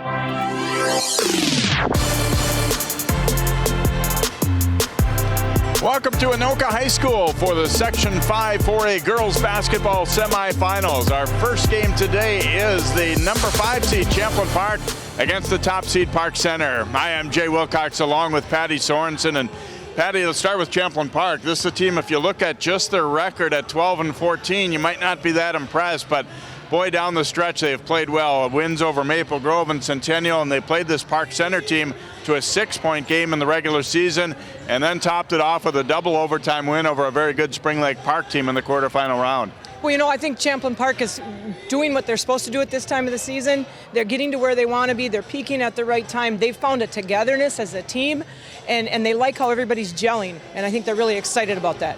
Welcome to Anoka High School for the Section 5-4A Girls Basketball Semifinals. Our first game today is the number 5 seed Champlin Park against the top seed Park Center. I am Jay Wilcox along with Patty Sorensen. And Patty, let's start with Champlin Park. This is a team, if you look at just their record at 12-14, you might not be that impressed, but boy, down the stretch, they have played well. Wins over Maple Grove and Centennial, and they played this Park Center team to a 6-point game in the regular season, and then topped it off with a double overtime win over a very good Spring Lake Park team in the quarterfinal round. Well, I think Champlin Park is doing what they're supposed to do at this time of the season. They're getting to where they want to be. They're peaking at the right time. They've found a togetherness as a team, and they like how everybody's gelling, and I think they're really excited about that.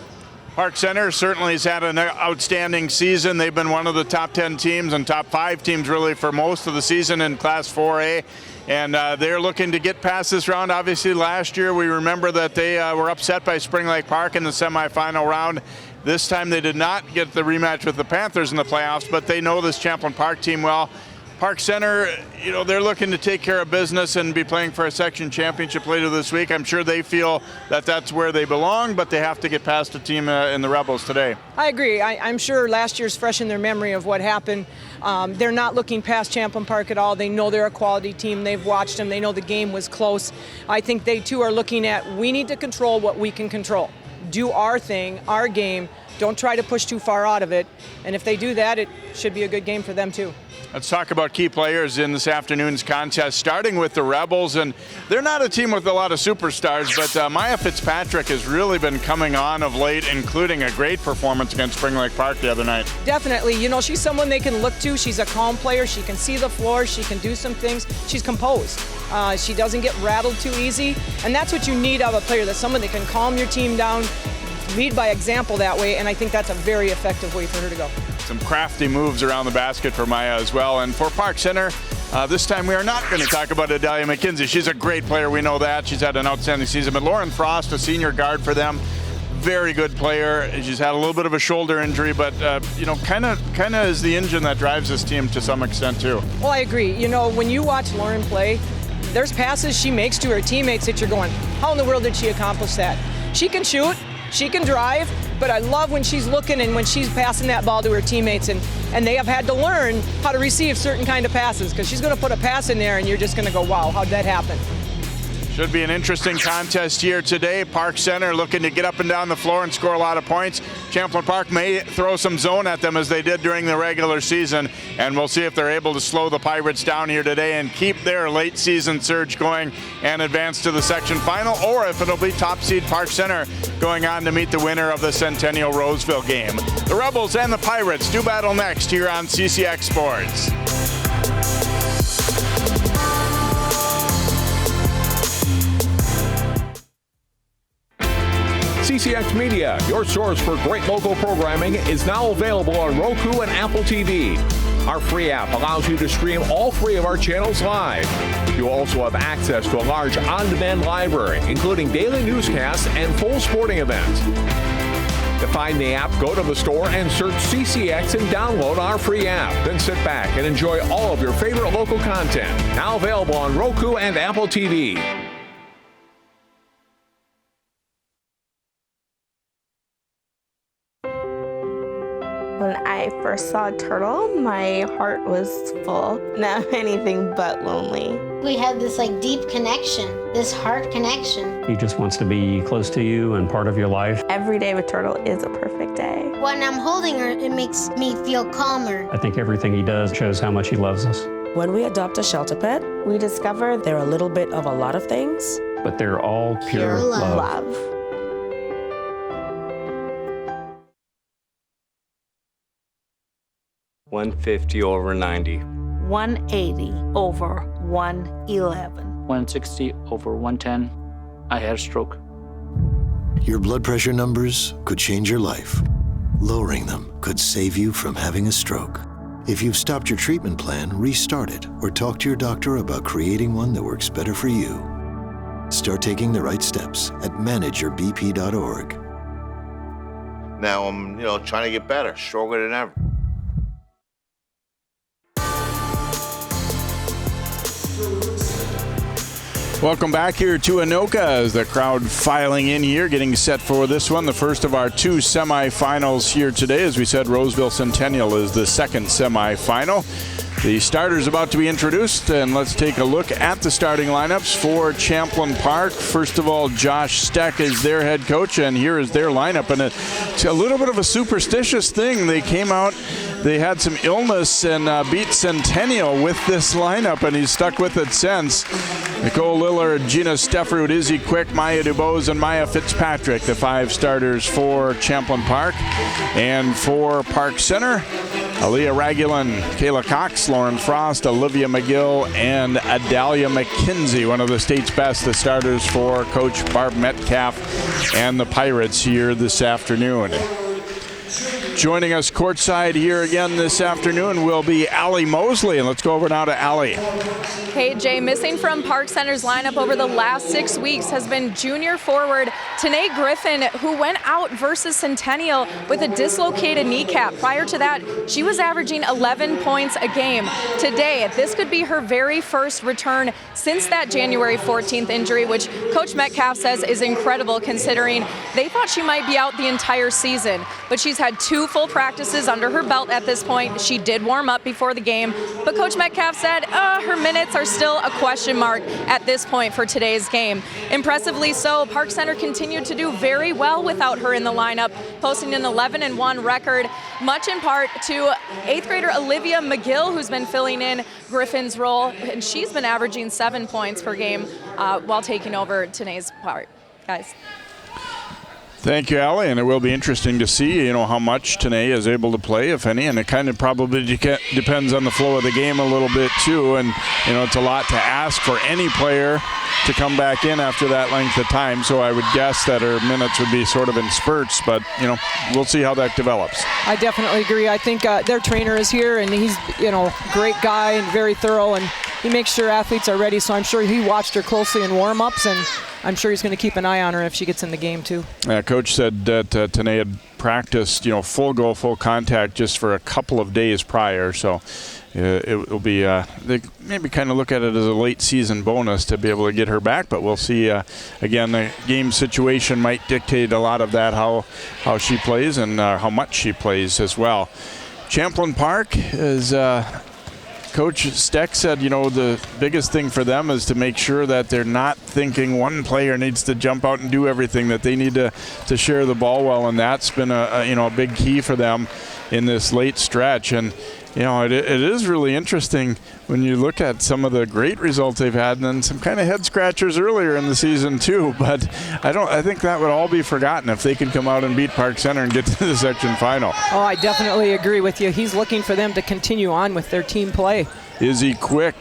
Park Center certainly has had an outstanding season. They've been one of the top 10 teams and top 5 teams really for most of the season in Class 4A. And they're looking to get past this round. Obviously, last year we remember that they were upset by Spring Lake Park in the semifinal round. This time they did not get the rematch with the Panthers in the playoffs, but they know this Champlin Park team well. Park Center, they're looking to take care of business and be playing for a section championship later this week. I'm sure they feel that that's where they belong, but they have to get past the team in the Rebels today. I agree. I'm sure last year's fresh in their memory of what happened. They're not looking past Champlin Park at all. They know they're a quality team. They've watched them. They know the game was close. I think they too are looking at, we need to control what we can control. Do our thing, our game. Don't try to push too far out of it. And if they do that, it should be a good game for them too. Let's talk about key players in this afternoon's contest, starting with the Rebels. And they're not a team with a lot of superstars, but Maya Fitzpatrick has really been coming on of late, including a great performance against Spring Lake Park the other night. Definitely. She's someone they can look to. She's a calm player. She can see the floor. She can do some things. She's composed. She doesn't get rattled too easy. And that's what you need out of a player, that's someone that can calm your team down, lead by example that way, and I think that's a very effective way for her to go. Some crafty moves around the basket for Maya as well. And for Park Center, this time we are not going to talk about Adalia Mckenzie. She's a great player, we know that. She's had an outstanding season. But Lauren Frost, a senior guard for them, very good player. She's had a little bit of a shoulder injury, but kind of is the engine that drives this team to some extent too. Well, I agree. When you watch Lauren play, there's passes she makes to her teammates that you're going, how in the world did she accomplish that? She can shoot. She can drive, but I love when she's looking and when she's passing that ball to her teammates, and they have had to learn how to receive certain kind of passes, because she's going to put a pass in there and you're just going to go, wow, how'd that happen? Should be an interesting contest here today. Park Center looking to get up and down the floor and score a lot of points. Champlin Park may throw some zone at them as they did during the regular season, and we'll see if they're able to slow the Pirates down here today and keep their late season surge going and advance to the section final, or if it'll be top seed Park Center going on to meet the winner of the Centennial Roseville game. The Rebels and the Pirates do battle next here on CCX Sports. CCX Media, your source for great local programming, is now available on Roku and Apple TV. Our free app allows you to stream all 3 of our channels live. You also have access to a large on-demand library, including daily newscasts and full sporting events. To find the app, go to the store and search CCX and download our free app. Then sit back and enjoy all of your favorite local content. Now available on Roku and Apple TV. When I first saw a turtle, my heart was full. Now I'm anything but lonely. We had this deep connection, this heart connection. He just wants to be close to you and part of your life. Every day with Turtle is a perfect day. When I'm holding her, it makes me feel calmer. I think everything he does shows how much he loves us. When we adopt a shelter pet, we discover they're a little bit of a lot of things. But they're all pure love. 150 over 90. 180 over 111. 160 over 110. I had a stroke. Your blood pressure numbers could change your life. Lowering them could save you from having a stroke. If you've stopped your treatment plan, restart it or talk to your doctor about creating one that works better for you. Start taking the right steps at manageyourbp.org. Now I'm, trying to get better, stronger than ever. Welcome back here to Anoka as the crowd filing in here, getting set for this one, the first of our two semifinals here today. As we said, Roseville Centennial is the second semifinal. The starters about to be introduced, and let's take a look at the starting lineups for Champlin Park. First of all, Josh Steck is their head coach, and here is their lineup. And it's a little bit of a superstitious thing. They came out, they had some illness and beat Centennial with this lineup, and he's stuck with it since. Nicole Lillard, Gina Stefferud, Izzy Quick, Maya DuBose, and Maya Fitzpatrick, the five starters for Champlin Park. And for Park Center, Aaliyah Ragulin, Kayla Cox, Lauren Frost, Olivia McGill, and Adalia Mckenzie, one of the state's best, the starters for Coach Barb Metcalf and the Pirates here this afternoon. Joining us courtside here again this afternoon will be Allie Mosley, and let's go over now to Allie. Hey Jay, missing from Park Center's lineup over the last 6 weeks has been junior forward Tanae Griffin, who went out versus Centennial with a dislocated kneecap. Prior to that, she was averaging 11 points a game. Today, this could be her very first return since that January 14th injury, which Coach Metcalf says is incredible considering they thought she might be out the entire season. But she's had 2 full practices under her belt at this point. She did warm up before the game, but Coach Metcalf said her minutes are still a question mark at this point for today's game. Impressively so, Park Center continued to do very well without her in the lineup, posting an 11-1 record, much in part to 8th grader Olivia McGill, who's been filling in Griffin's role, and she's been averaging 7 points per game while taking over Tanae's part. Guys. Thank you, Allie, and it will be interesting to see, how much Tanae is able to play, if any, and it kind of probably depends on the flow of the game a little bit too, and it's a lot to ask for any player to come back in after that length of time, so I would guess that her minutes would be sort of in spurts, but we'll see how that develops. I definitely agree. I think their trainer is here, and he's great guy and very thorough, and he makes sure athletes are ready, so I'm sure he watched her closely in warm-ups, and I'm sure he's going to keep an eye on her if she gets in the game too. Coach said that Tanae had practiced, full go, full contact just for a couple of days prior, so it will be, they maybe kind of look at it as a late season bonus to be able to get her back, but we'll see. Again, the game situation might dictate a lot of that, how she plays and how much she plays as well. Champlin Park is... Coach Steck said, the biggest thing for them is to make sure that they're not thinking one player needs to jump out and do everything, that they need to share the ball well, and that's been a big key for them in this late stretch. And it is really interesting when you look at some of the great results they've had, and then some kind of head scratchers earlier in the season too. But I think that would all be forgotten if they could come out and beat Park Center and get to the section final. Oh, I definitely agree with you. He's looking for them to continue on with their team play. Izzy Quick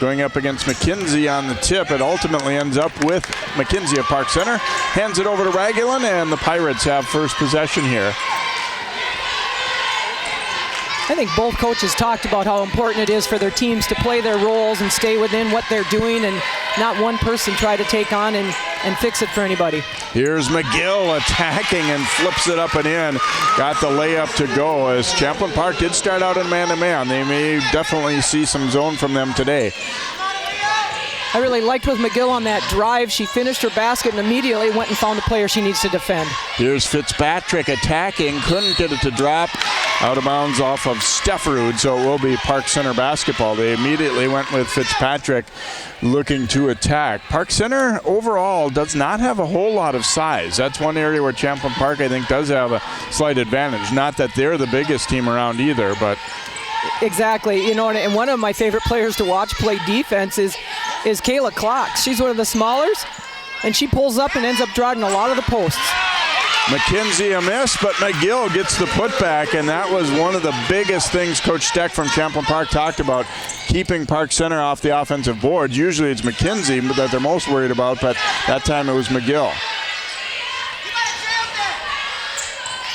going up against Mckenzie on the tip. It ultimately ends up with Mckenzie at Park Center. Hands it over to Ragulin, and the Pirates have first possession here. I think both coaches talked about how important it is for their teams to play their roles and stay within what they're doing and not one person try to take on and fix it for anybody. Here's McGill attacking and flips it up and in. Got the layup to go as Champlin Park did start out in man-to-man. They may definitely see some zone from them today. I really liked with McGill on that drive. She finished her basket and immediately went and found the player she needs to defend. Here's Fitzpatrick attacking, couldn't get it to drop. Out of bounds off of Stefferud, so it will be Park Center basketball. They immediately went with Fitzpatrick looking to attack. Park Center overall does not have a whole lot of size. That's one area where Champlin Park, I think, does have a slight advantage. Not that they're the biggest team around either, but... Exactly, and one of my favorite players to watch play defense is Kayla Cox. She's one of the smallers, and she pulls up and ends up drawing a lot of the posts. Mckenzie a miss, but McGill gets the putback, and that was one of the biggest things Coach Steck from Champlin Park talked about, keeping Park Center off the offensive boards. Usually it's Mckenzie that they're most worried about, but that time it was McGill.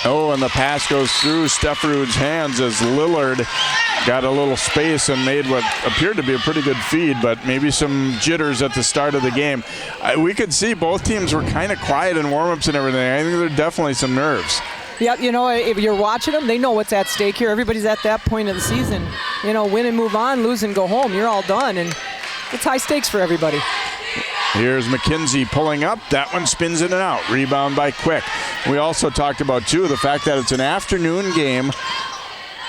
Oh, and the pass goes through Stefferud's hands as Lillard got a little space and made what appeared to be a pretty good feed, but maybe some jitters at the start of the game. We could see both teams were kind of quiet in warm-ups and everything. I think there are definitely some nerves. Yep, if you're watching them, they know what's at stake here. Everybody's at that point of the season. Win and move on, lose and go home. You're all done, and it's high stakes for everybody. Here's Mckenzie pulling up. That one spins in and out. Rebound by Quick. We also talked about, too, the fact that it's an afternoon game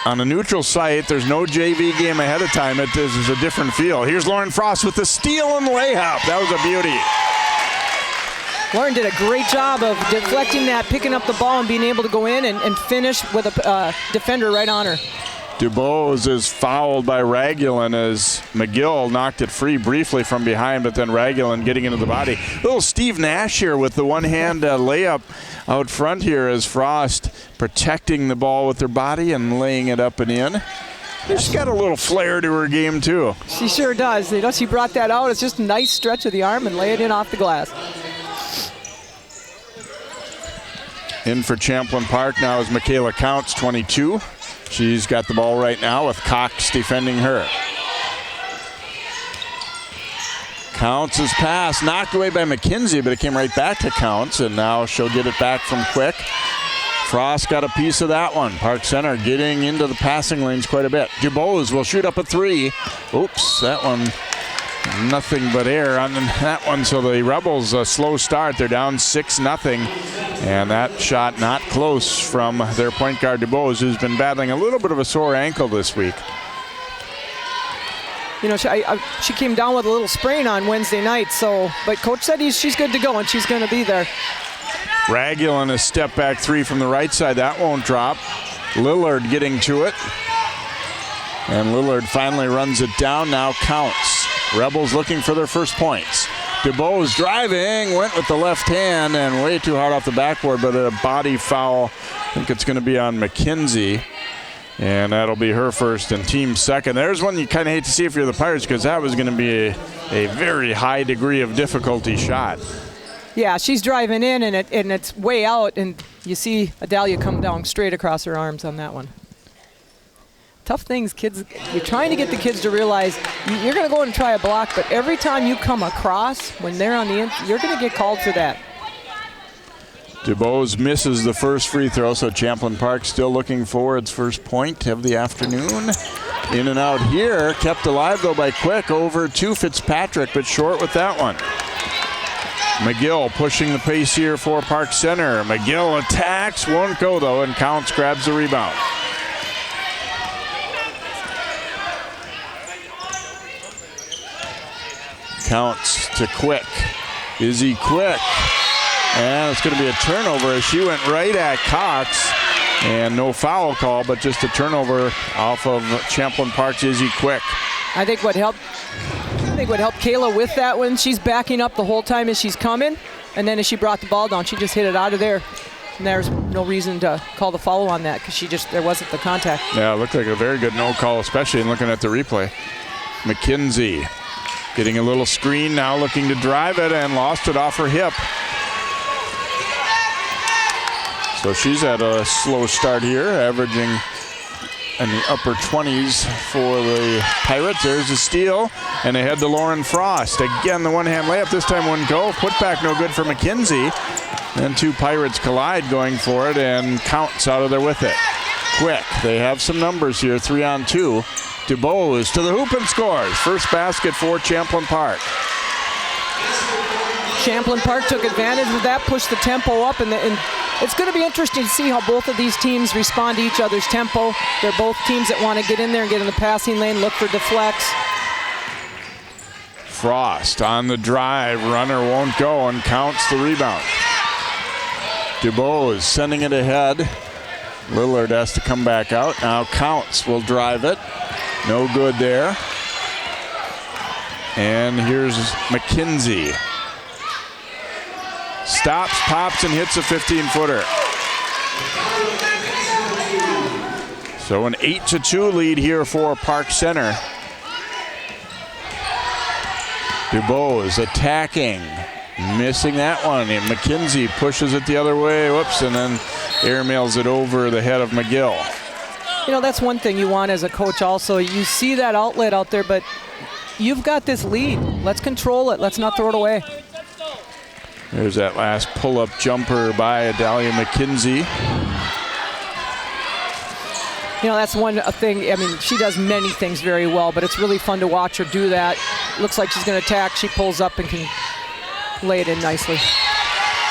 on a neutral site. There's no JV game ahead of time. This is a different feel. Here's Lauren Frost with the steal and layup. That was a beauty. Lauren did a great job of deflecting that, picking up the ball, and being able to go in and finish with a defender right on her. DuBose is fouled by Ragulin as McGill knocked it free briefly from behind, but then Ragulin getting into the body. Little Steve Nash here with the one-hand layup out front here as Frost protecting the ball with her body and laying it up and in. She's got a little flair to her game, too. She sure does. You know, she brought that out. It's just a nice stretch of the arm and lay it in off the glass. In for Champlin Park now is Michaela Counts, 22. She's got the ball right now with Cox defending her. Counts' pass knocked away by Mckenzie, but it came right back to Counts, and now she'll get it back from Quick. Frost got a piece of that one. Park Center getting into the passing lanes quite a bit. DuBose will shoot up a three. Oops, that one, nothing but air on that one. So the Rebels, a slow start. They're down 6-0. And that shot not close from their point guard DuBose, who's been battling a little bit of a sore ankle this week. You know, she came down with a little sprain on Wednesday night, but Coach said she's good to go and she's going to be there. Ragulin a step back three from the right side. That won't drop. Lillard getting to it. And Lillard finally runs it down. Now Counts. Rebels looking for their first points. DuBose driving, went with the left hand and way too hard off the backboard, but a body foul. I think it's going to be on Mckenzie. And that'll be her first and team second. There's one you kind of hate to see if you're the Pirates, because that was going to be a very high degree of difficulty shot. Yeah, she's driving in and it's way out, and you see Adalia come down straight across her arms on that one. Tough things, kids. You're trying to get the kids to realize you're going to go and try a block, but every time you come across when they're on the end, you're going to get called for that. DuBose misses the first free throw, so Champlin Park still looking for its first point of the afternoon. In and out here, kept alive though by Quick over to Fitzpatrick, but short with that one. McGill pushing the pace here for Park Center. McGill attacks, won't go though, and Counts grabs the rebound. Counts to Quick. Izzy Quick. And it's going to be a turnover as she went right at Cox. And no foul call, but just a turnover off of Champlin Park's Izzy Quick. I think what helped Kayla with that one, she's backing up the whole time as she's coming. And then as she brought the ball down, she just hit it out of there. And there's no reason to call the foul on that because there wasn't the contact. Yeah, it looked like a very good no call, especially in looking at the replay. Mckenzie getting a little screen now, looking to drive it and lost it off her hip. So she's at a slow start here, averaging in the upper 20s for the Pirates. There's a steal, and they head to Lauren Frost. Again, the one-hand layup. This time wouldn't go. Putback no good for Mckenzie. Then two Pirates collide going for it, and Counts out of there with it. Quick. They have some numbers here, 3-on-2. DuBose to the hoop and scores. First basket for Champlin Park. Champlin Park took advantage of that, pushed the tempo up, and it's going to be interesting to see how both of these teams respond to each other's tempo. They're both teams that want to get in there and get in the passing lane, look for deflects. Frost on the drive, runner won't go, and Counts the rebound. DuBose sending it ahead. Lillard has to come back out. Now Counts will drive it. No good there. And here's Mckenzie. Stops, pops, and hits a 15-footer. So an 8-2 lead here for Park Center. DuBose attacking, missing that one. And Mckenzie pushes it the other way, whoops, and then airmails it over the head of McGill. You know, that's one thing you want as a coach also. You see that outlet out there, but you've got this lead. Let's control it. Let's not throw it away. There's that last pull-up jumper by Adalia Mckenzie. You know, that's one thing. I mean, she does many things very well, but it's really fun to watch her do that. Looks like she's going to attack. She pulls up and can lay it in nicely.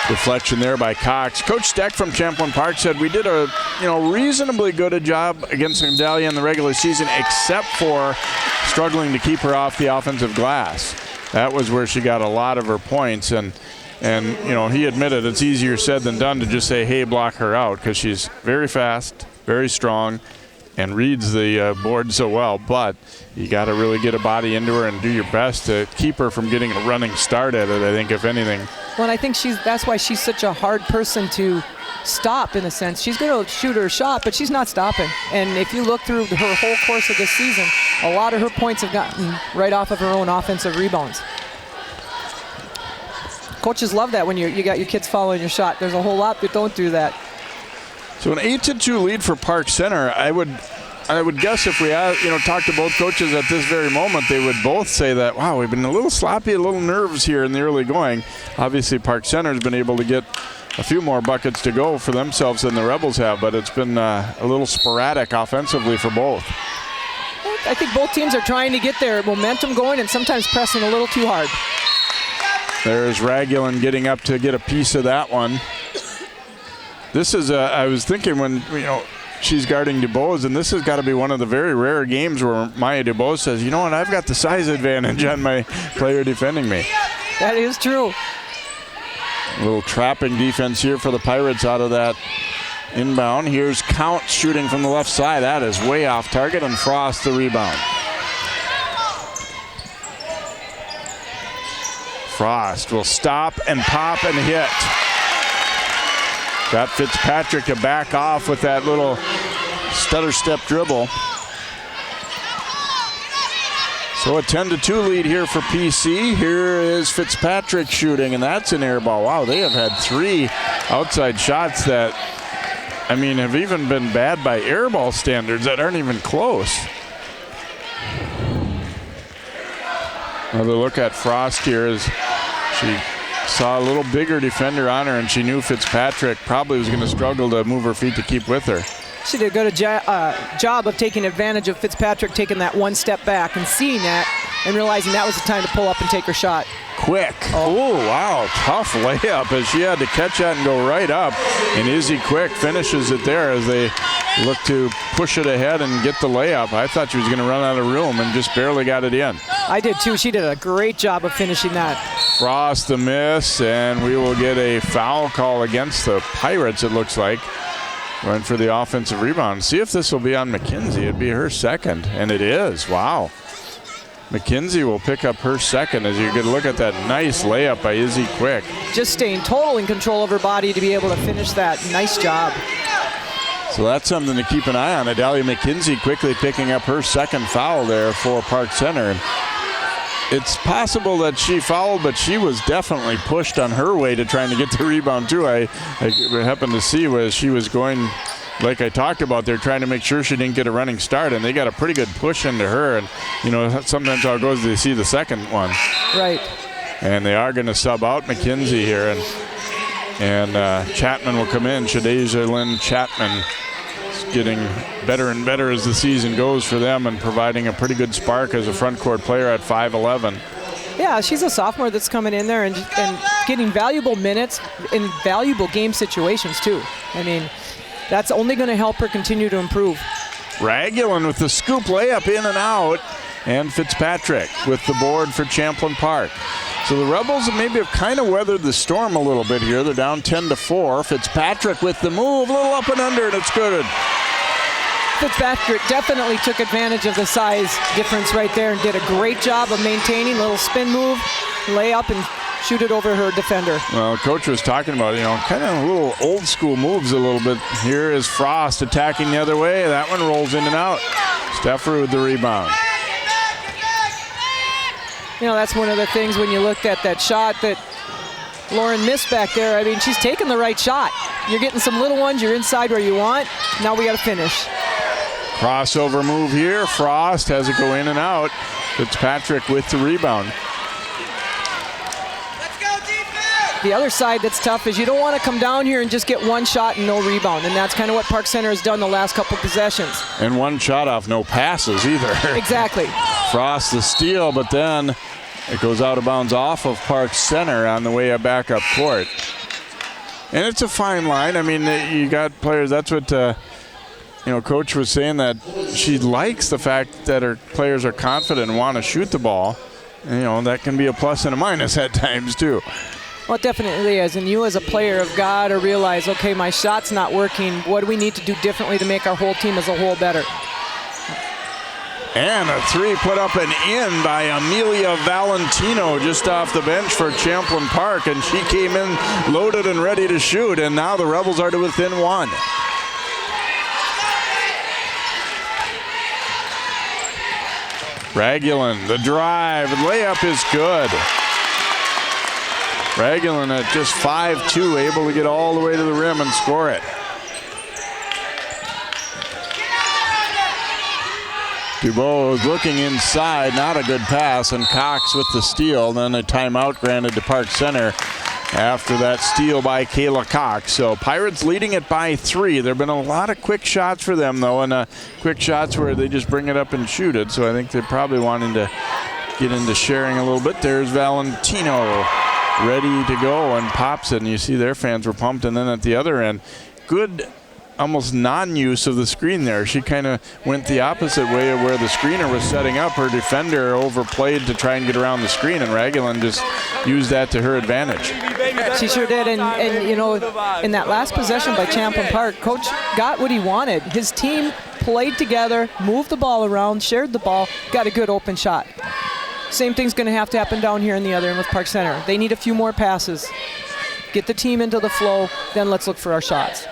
Deflection there by Cox. Coach Steck from Champlin Park said we did a reasonably good job against Adalia in the regular season, except for struggling to keep her off the offensive glass. That was where she got a lot of her points, and he admitted it's easier said than done to just say, hey, block her out, because she's very fast, very strong, and reads the board so well. But you got to really get a body into her and do your best to keep her from getting a running start at it, I think, if anything. Well, I think that's why she's such a hard person to stop, in a sense. She's going to shoot her shot, but she's not stopping. And if you look through her whole course of this season, a lot of her points have gotten right off of her own offensive rebounds. Coaches love that when you got your kids following your shot. There's a whole lot that don't do that. So an 8-2 lead for Park Center. I would guess if we talked to both coaches at this very moment, they would both say that, wow, we've been a little sloppy, a little nerves here in the early going. Obviously, Park Center has been able to get a few more buckets to go for themselves than the Rebels have, but it's been a little sporadic offensively for both. I think both teams are trying to get their momentum going and sometimes pressing a little too hard. There's Ragulin getting up to get a piece of that one. This is, I was thinking when, she's guarding DuBose, and this has got to be one of the very rare games where Maya DuBose says, you know what, I've got the size advantage on my player defending me. That is true. A little trapping defense here for the Pirates out of that inbound. Here's Count shooting from the left side. That is way off target, and Frost the rebound. Frost will stop and pop and hit. Got Fitzpatrick to back off with that little stutter step dribble. So a 10-2 lead here for PC. Here is Fitzpatrick shooting, and that's an air ball. Wow, they have had 3 outside shots that, have even been bad by air ball standards that aren't even close. Another look at Frost here as she saw a little bigger defender on her, and she knew Fitzpatrick probably was going to struggle to move her feet to keep with her. She did a good job of taking advantage of Fitzpatrick taking that one step back and seeing that and realizing that was the time to pull up and take her shot. Quick. Oh, wow. Tough layup as she had to catch that and go right up. And Izzy Quick finishes it there as they look to push it ahead and get the layup. I thought she was going to run out of room and just barely got it in. I did too. She did a great job of finishing that. Frost the miss, and we will get a foul call against the Pirates, it looks like. Went for the offensive rebound. See if this will be on Mckenzie. It'd be her second, and it is. Wow. Mckenzie will pick up her second as you get a look at that nice layup by Izzy Quick. Just staying total in control of her body to be able to finish that. Nice job. So that's something to keep an eye on. Adalia Mckenzie quickly picking up her second foul there for Park Center. It's possible that she fouled, but she was definitely pushed on her way to trying to get the rebound too. I happened to see where she was going, like I talked about, they're trying to make sure she didn't get a running start, and they got a pretty good push into her. And sometimes how it goes, they see the second one. Right. And they are going to sub out Mckenzie here, and Chapman will come in. Shadeja Lynn Chapman is getting better and better as the season goes for them, and providing a pretty good spark as a front court player at 5'11". Yeah, she's a sophomore that's coming in there and getting valuable minutes in valuable game situations too. That's only going to help her continue to improve. Ragulin with the scoop layup in and out, and Fitzpatrick with the board for Champlin Park. So the Rebels maybe have kind of weathered the storm a little bit here. They're down 10-4. Fitzpatrick with the move, a little up and under, and it's good. Fitzpatrick definitely took advantage of the size difference right there and did a great job of maintaining. Little spin move, lay up, and shoot it over her defender. Well, Coach was talking about, kind of little old school moves a little bit. Here is Frost attacking the other way. That one rolls in and out. Steffer with the rebound. That's one of the things when you looked at that shot that Lauren missed back there. She's taking the right shot. You're getting some little ones. You're inside where you want. Now we got to finish. Crossover move here. Frost has it go in and out. Fitzpatrick with the rebound. The other side that's tough is you don't want to come down here and just get one shot and no rebound. And that's kind of what Park Center has done the last couple possessions. And one shot off no passes either. Exactly. Frost the steal, but then It goes out of bounds off of Park Center on the way back up court. And it's a fine line. I mean, you got players, that's what, Coach was saying, that she likes the fact that her players are confident and want to shoot the ball. And, that can be a plus and a minus at times too. Well, it definitely is. And you as a player have got to realize, okay, my shot's not working. What do we need to do differently to make our whole team as a whole better? And a three put up and in by Amelia Valentino just off the bench for Champlin Park. And she came in loaded and ready to shoot. And now the Rebels are to within one. Ragulin, the drive, layup is good. Ragulin at just 5'2", able to get all the way to the rim and score it. Dubois looking inside, not a good pass, and Cox with the steal. Then a timeout granted to Park Center after that steal by Kayla Cox. So Pirates leading it by 3. There have been a lot of quick shots for them, though, and quick shots where they just bring it up and shoot it. So I think they're probably wanting to get into sharing a little bit. There's Valentino ready to go and pops it, and you see their fans were pumped. And then at the other end, good almost non-use of the screen there. She kind of went the opposite way of where the screener was setting up. Her defender overplayed to try and get around the screen, and Ragulin just used that to her advantage. She sure did, and in that last possession by Champlin Park, Coach got what he wanted. His team played together, moved the ball around, shared the ball, got a good open shot. Same thing's going to have to happen down here in the other end with Park Center. They need a few more passes. Get the team into the flow, then let's look for our shots.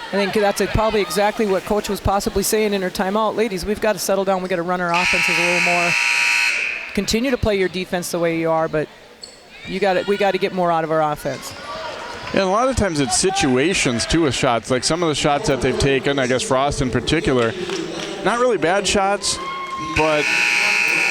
I think that's probably exactly what Coach was possibly saying in her timeout. Ladies, we've got to settle down. We've got to run our offenses a little more. Continue to play your defense the way you are, but we got to get more out of our offense. And a lot of times it's situations, too, with shots. Like some of the shots that they've taken, I guess Frost in particular, not really bad shots, but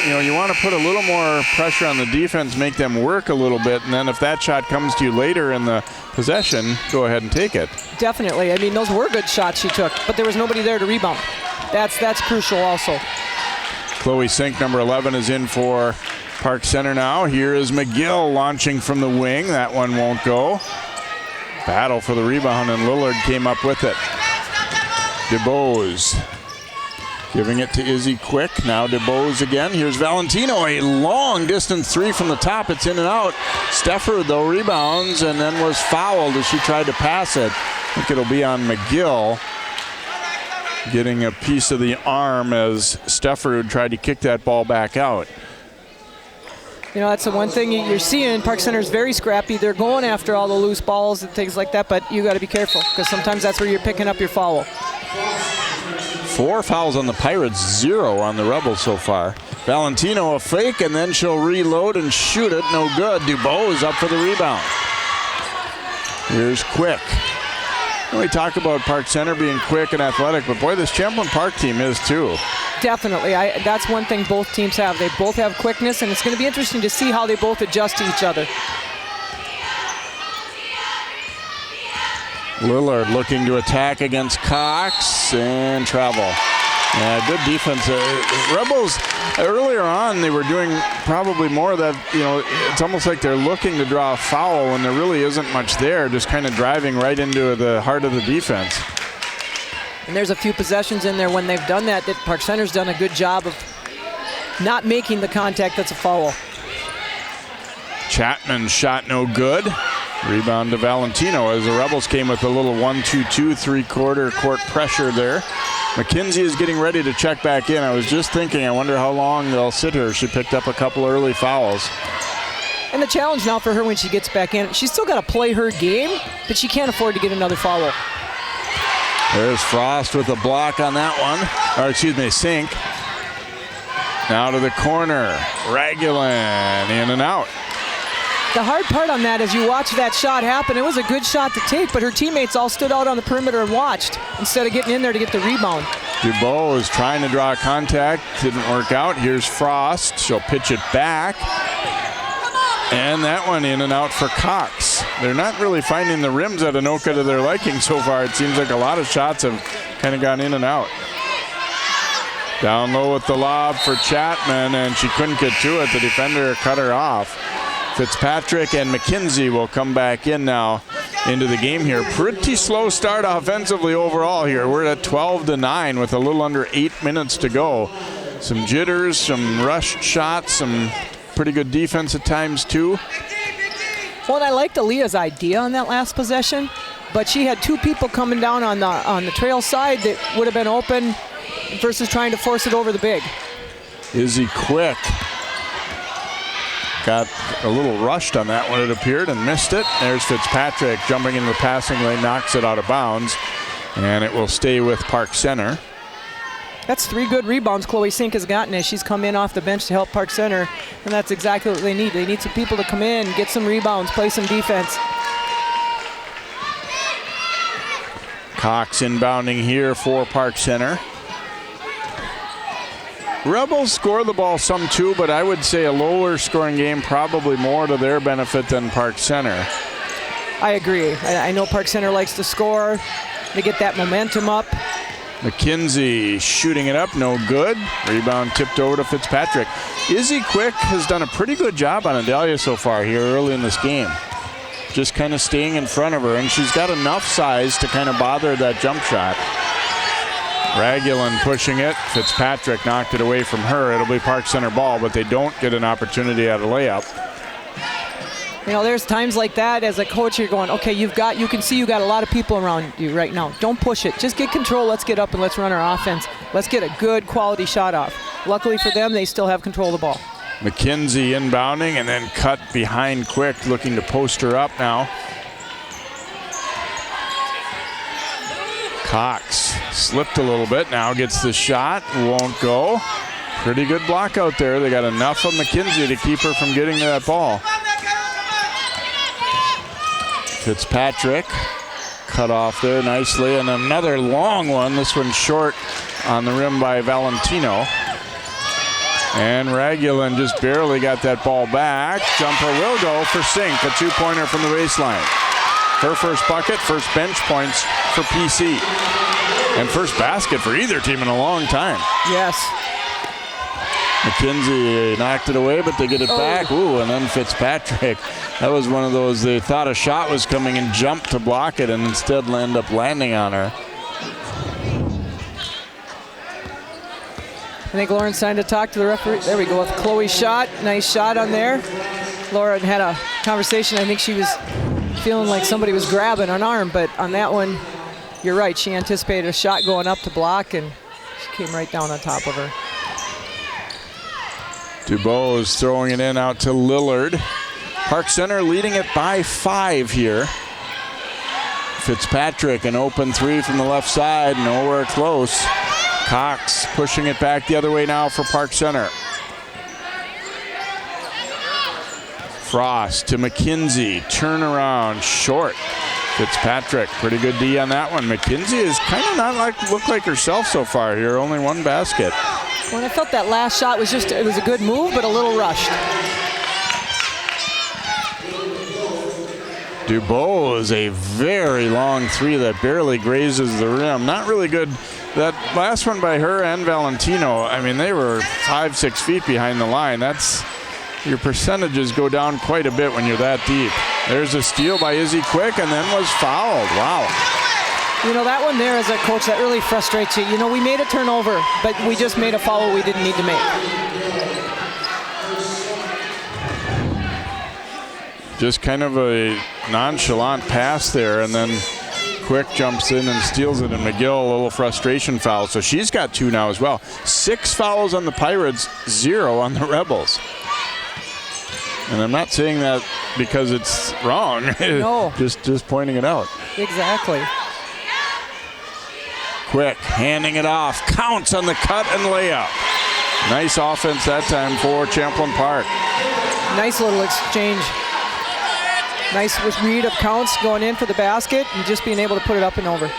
you want to put a little more pressure on the defense, make them work a little bit, and then if that shot comes to you later in the possession, go ahead and take it. Definitely. I mean, those were good shots she took, but there was nobody there to rebound. That's crucial also. Chloe Sink, number 11, is in for Park Center now. Here is McGill launching from the wing. That one won't go. Battle for the rebound, and Lillard came up with it. DeBose giving it to Izzy Quick. Now DeBose again. Here's Valentino, a long distance three from the top. It's in and out. Stefford, though, rebounds and then was fouled as she tried to pass it. I think it'll be on McGill. Getting a piece of the arm as Stefford tried to kick that ball back out. That's the one thing you're seeing. Park Center is very scrappy. They're going after all the loose balls and things like that, but you got to be careful because sometimes that's where you're picking up your foul. 4 fouls on the Pirates, 0 on the Rebels so far. Valentino a fake, and then she'll reload and shoot it. No good. Dubois is up for the rebound. Here's Quick. We talk about Park Center being quick and athletic, but boy, this Champlin Park team is too. Definitely. That's one thing both teams have. They both have quickness, and it's going to be interesting to see how they both adjust to each other. Lillard looking to attack against Cox and travel. Yeah, good defense. Rebels, earlier on, they were doing probably more of that, it's almost like they're looking to draw a foul when there really isn't much there, just kind of driving right into the heart of the defense. And there's a few possessions in there when they've done that Park Center's done a good job of not making the contact that's a foul. Chapman shot no good. Rebound to Valentino as the Rebels came with a little 1-2-2 3/4 court pressure there. Mckenzie is getting ready to check back in. I was just thinking, I wonder how long they'll sit her. She picked up a couple early fouls. And the challenge now for her when she gets back in, she's still got to play her game, but she can't afford to get another foul. There's Frost with a block on that one. Or excuse me, Sink. Now to the corner. Ragulin in and out. The hard part on that is you watch that shot happen. It was a good shot to take, but her teammates all stood out on the perimeter and watched instead of getting in there to get the rebound. Dubois is trying to draw contact. Didn't work out. Here's Frost. She'll pitch it back. And that one in and out for Cox. They're not really finding the rims at Anoka to their liking so far. It seems like a lot of shots have kind of gone in and out. Down low with the lob for Chapman, and she couldn't get to it. The defender cut her off. Fitzpatrick and Mckenzie will come back in now into the game here. Pretty slow start offensively overall here. We're at 12-9 with a little under 8 minutes to go. Some jitters, some rushed shots, some pretty good defense at times too. Well, I liked Aaliyah's idea on that last possession, but she had two people coming down on the trail side that would have been open versus trying to force it over the big. Izzy Quick got a little rushed on that one, it appeared, and missed it. There's Fitzpatrick jumping into the passing lane, knocks it out of bounds, and it will stay with Park Center. That's 3 good rebounds Chloe Sink has gotten as she's come in off the bench to help Park Center, and that's exactly what they need. They need some people to come in, get some rebounds, play some defense. Cox inbounding here for Park Center. Rebels score the ball some too, but I would say a lower scoring game probably more to their benefit than Park Center. I agree. I know Park Center likes to score. They get that momentum up. Mckenzie shooting it up, no good. Rebound tipped over to Fitzpatrick. Izzy Quick has done a pretty good job on Adalia so far here early in this game. Just kind of staying in front of her, and she's got enough size to kind of bother that jump shot. Ragulin pushing it. Fitzpatrick knocked it away from her. It'll be Park Center ball, but they don't get an opportunity at a layup. You know, there's times like that as a coach you're going, okay, you can see you got a lot of people around you right now. Don't push it. Just get control. Let's get up and let's run our offense. Let's get a good quality shot off. Luckily for them, they still have control of the ball. Mckenzie inbounding and then cut behind Quick, looking to post her up now. Cox slipped a little bit, now gets the shot, won't go. Pretty good block out there. They got enough of Mckenzie to keep her from getting to that ball. Fitzpatrick cut off there nicely, and another long one. This one short on the rim by Valentino. And Ragulin just barely got that ball back. Jumper will go for Sink, a two-pointer from the baseline. Her first bucket, first bench points for PC. And first basket for either team in a long time. Yes. Mckenzie knocked it away, but they get it back. Ooh, and then Fitzpatrick. That was one of those, they thought a shot was coming and jumped to block it and instead end up landing on her. I think Lauren's trying to talk to the referee. There we go with Chloe's shot. Nice shot on there. Lauren had a conversation. I think she was feeling like somebody was grabbing an arm, but on that one, you're right. She anticipated a shot going up to block, and she came right down on top of her. Dubois is throwing it in out to Lillard. Park Center leading it by 5 here. Fitzpatrick, an open three from the left side, nowhere close. Cox pushing it back the other way now for Park Center. Frost to Mckenzie, turnaround, short. Fitzpatrick, pretty good D on that one. Mckenzie is kind of not look like herself so far here, only one basket. Well, I felt that last shot was it was a good move, but a little rushed. Dubois is a very long three that barely grazes the rim. Not really good. That last one by her and Valentino, I mean, they were 5-6 feet behind the line. Your percentages go down quite a bit when you're that deep. There's a steal by Izzy Quick and then was fouled. Wow. You know, that one there as a coach, that really frustrates you. You know, we made a turnover, but we just made a foul we didn't need to make. Just kind of a nonchalant pass there, and then Quick jumps in and steals it, and McGill, a little frustration foul. So she's got 2 now as well. 6 fouls on the Pirates, 0 on the Rebels. And I'm not saying that because it's wrong. No. just pointing it out. Exactly. Quick, handing it off, counts on the cut and layup. Nice offense that time for Champlin Park. Nice little exchange. Nice read of Counts going in for the basket and just being able to put it up and over.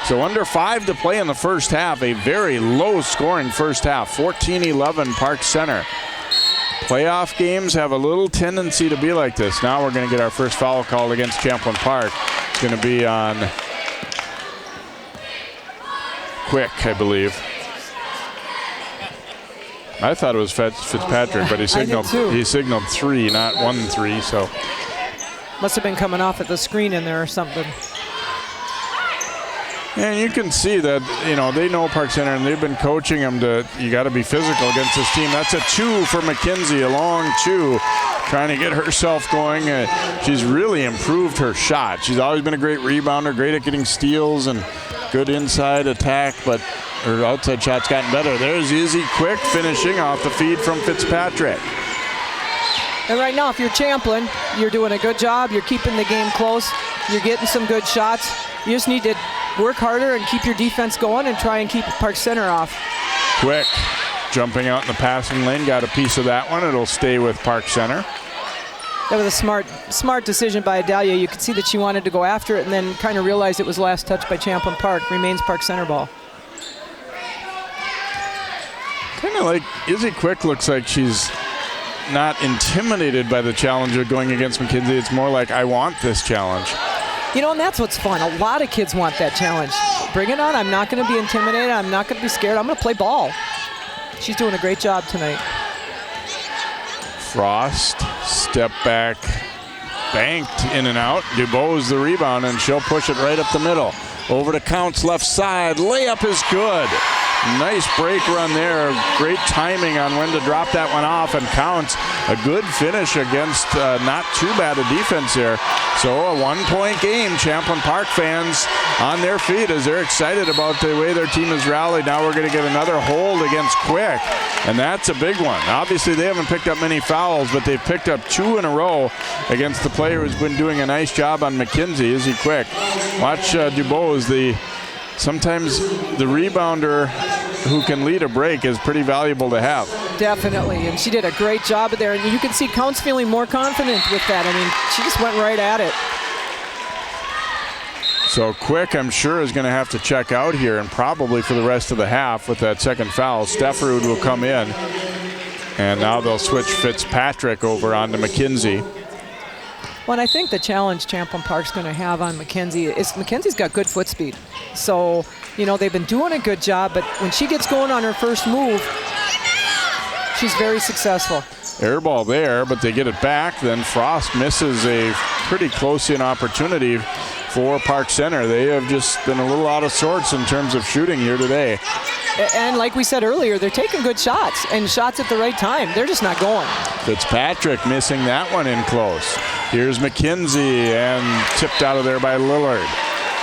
So under 5 to play in the first half, a very low scoring first half, 14-11 Park Center. Playoff games have a little tendency to be like this. Now we're going to get our first foul called against Champlin Park. It's going to be on Quick, I believe. I thought it was Fitzpatrick, but he signaled 3, not 1-3. So must have been coming off at the screen in there or something. And you can see that, they know Park Center, and they've been coaching them you got to be physical against this team. That's a 2 for Mckenzie, a long 2, trying to get herself going. She's really improved her shot. She's always been a great rebounder, great at getting steals and good inside attack, but her outside shot's gotten better. There's Izzy Quick finishing off the feed from Fitzpatrick. And right now, if you're Champlin, you're doing a good job. You're keeping the game close. You're getting some good shots. You just need to work harder and keep your defense going and try and keep Park Center off. Quick jumping out in the passing lane, got a piece of that one. It'll stay with Park Center. That was a smart decision by Adalia. You could see that she wanted to go after it and then kind of realized it was last touch by Champlin Park. Remains Park Center ball. Kind of like Izzy Quick looks like she's not intimidated by the challenge of going against Mckenzie. It's more like, I want this challenge. And that's what's fun. A lot of kids want that challenge. Bring it on. I'm not going to be intimidated. I'm not going to be scared. I'm going to play ball. She's doing a great job tonight. Frost, step back, banked in and out. DuBose the rebound, and she'll push it right up the middle. Over to Counts, left side. Layup is good. Nice break run there. Great timing on when to drop that one off, and Counts a good finish against not too bad a defense there. So a 1-point game. Champlin Park fans on their feet as they're excited about the way their team has rallied. Now we're going to get another hold against Quick, and that's a big one. Obviously they haven't picked up many fouls, but they've picked up 2 in a row against the player who's been doing a nice job on Mckenzie. Izzy Quick. Watch DuBose. Sometimes the rebounder who can lead a break is pretty valuable to have. Definitely, and she did a great job there. And you can see Counts feeling more confident with that. I mean, she just went right at it. So Quick, I'm sure, is going to have to check out here, and probably for the rest of the half with that second foul. Stefferud will come in, and now they'll switch Fitzpatrick over onto Mckenzie. Well, and I think the challenge Champlin Park's going to have on Mckenzie is Mackenzie's got good foot speed. So, they've been doing a good job, but when she gets going on her first move, she's very successful. Air ball there, but they get it back. Then Frost misses a pretty close-in opportunity for Park Center. They have just been a little out of sorts in terms of shooting here today. And like we said earlier, they're taking good shots, and shots at the right time. They're just not going. Fitzpatrick missing that one in close. Here's Mckenzie, and tipped out of there by Lillard.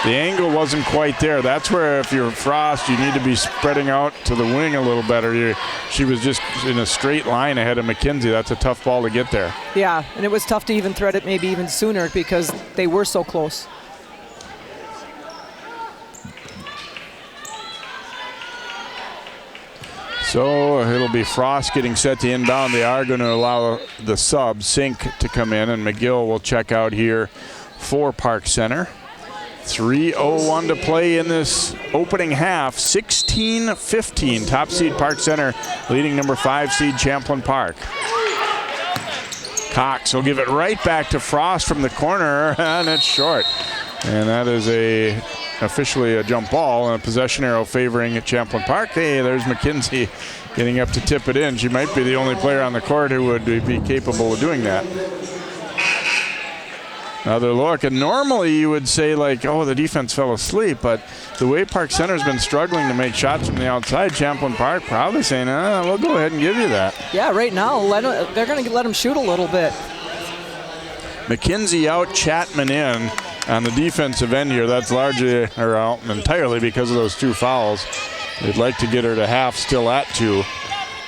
The angle wasn't quite there. That's where, if you're Frost, you need to be spreading out to the wing a little better. She was just in a straight line ahead of Mckenzie. That's a tough ball to get there. Yeah, and it was tough to even thread it maybe even sooner because they were so close. So it'll be Frost getting set to inbound. They are going to allow the sub, Sink, to come in, and McGill will check out here for Park Center. 3:01 to play in this opening half. 16-15. Top seed Park Center leading number 5 seed Champlin Park. Cox will give it right back to Frost from the corner, and it's short. And that is officially a jump ball, and a possession arrow favoring Champlin Park. Hey, there's Mckenzie getting up to tip it in. She might be the only player on the court who would be capable of doing that. Another look, and normally you would say the defense fell asleep, but the way Park Center's been struggling to make shots from the outside, Champlin Park probably saying, we'll go ahead and give you that. Yeah, right now they're going to let them shoot a little bit. Mckenzie out, Chapman in on the defensive end here. That's largely or entirely because of those 2 fouls. They'd like to get her to half, still at 2.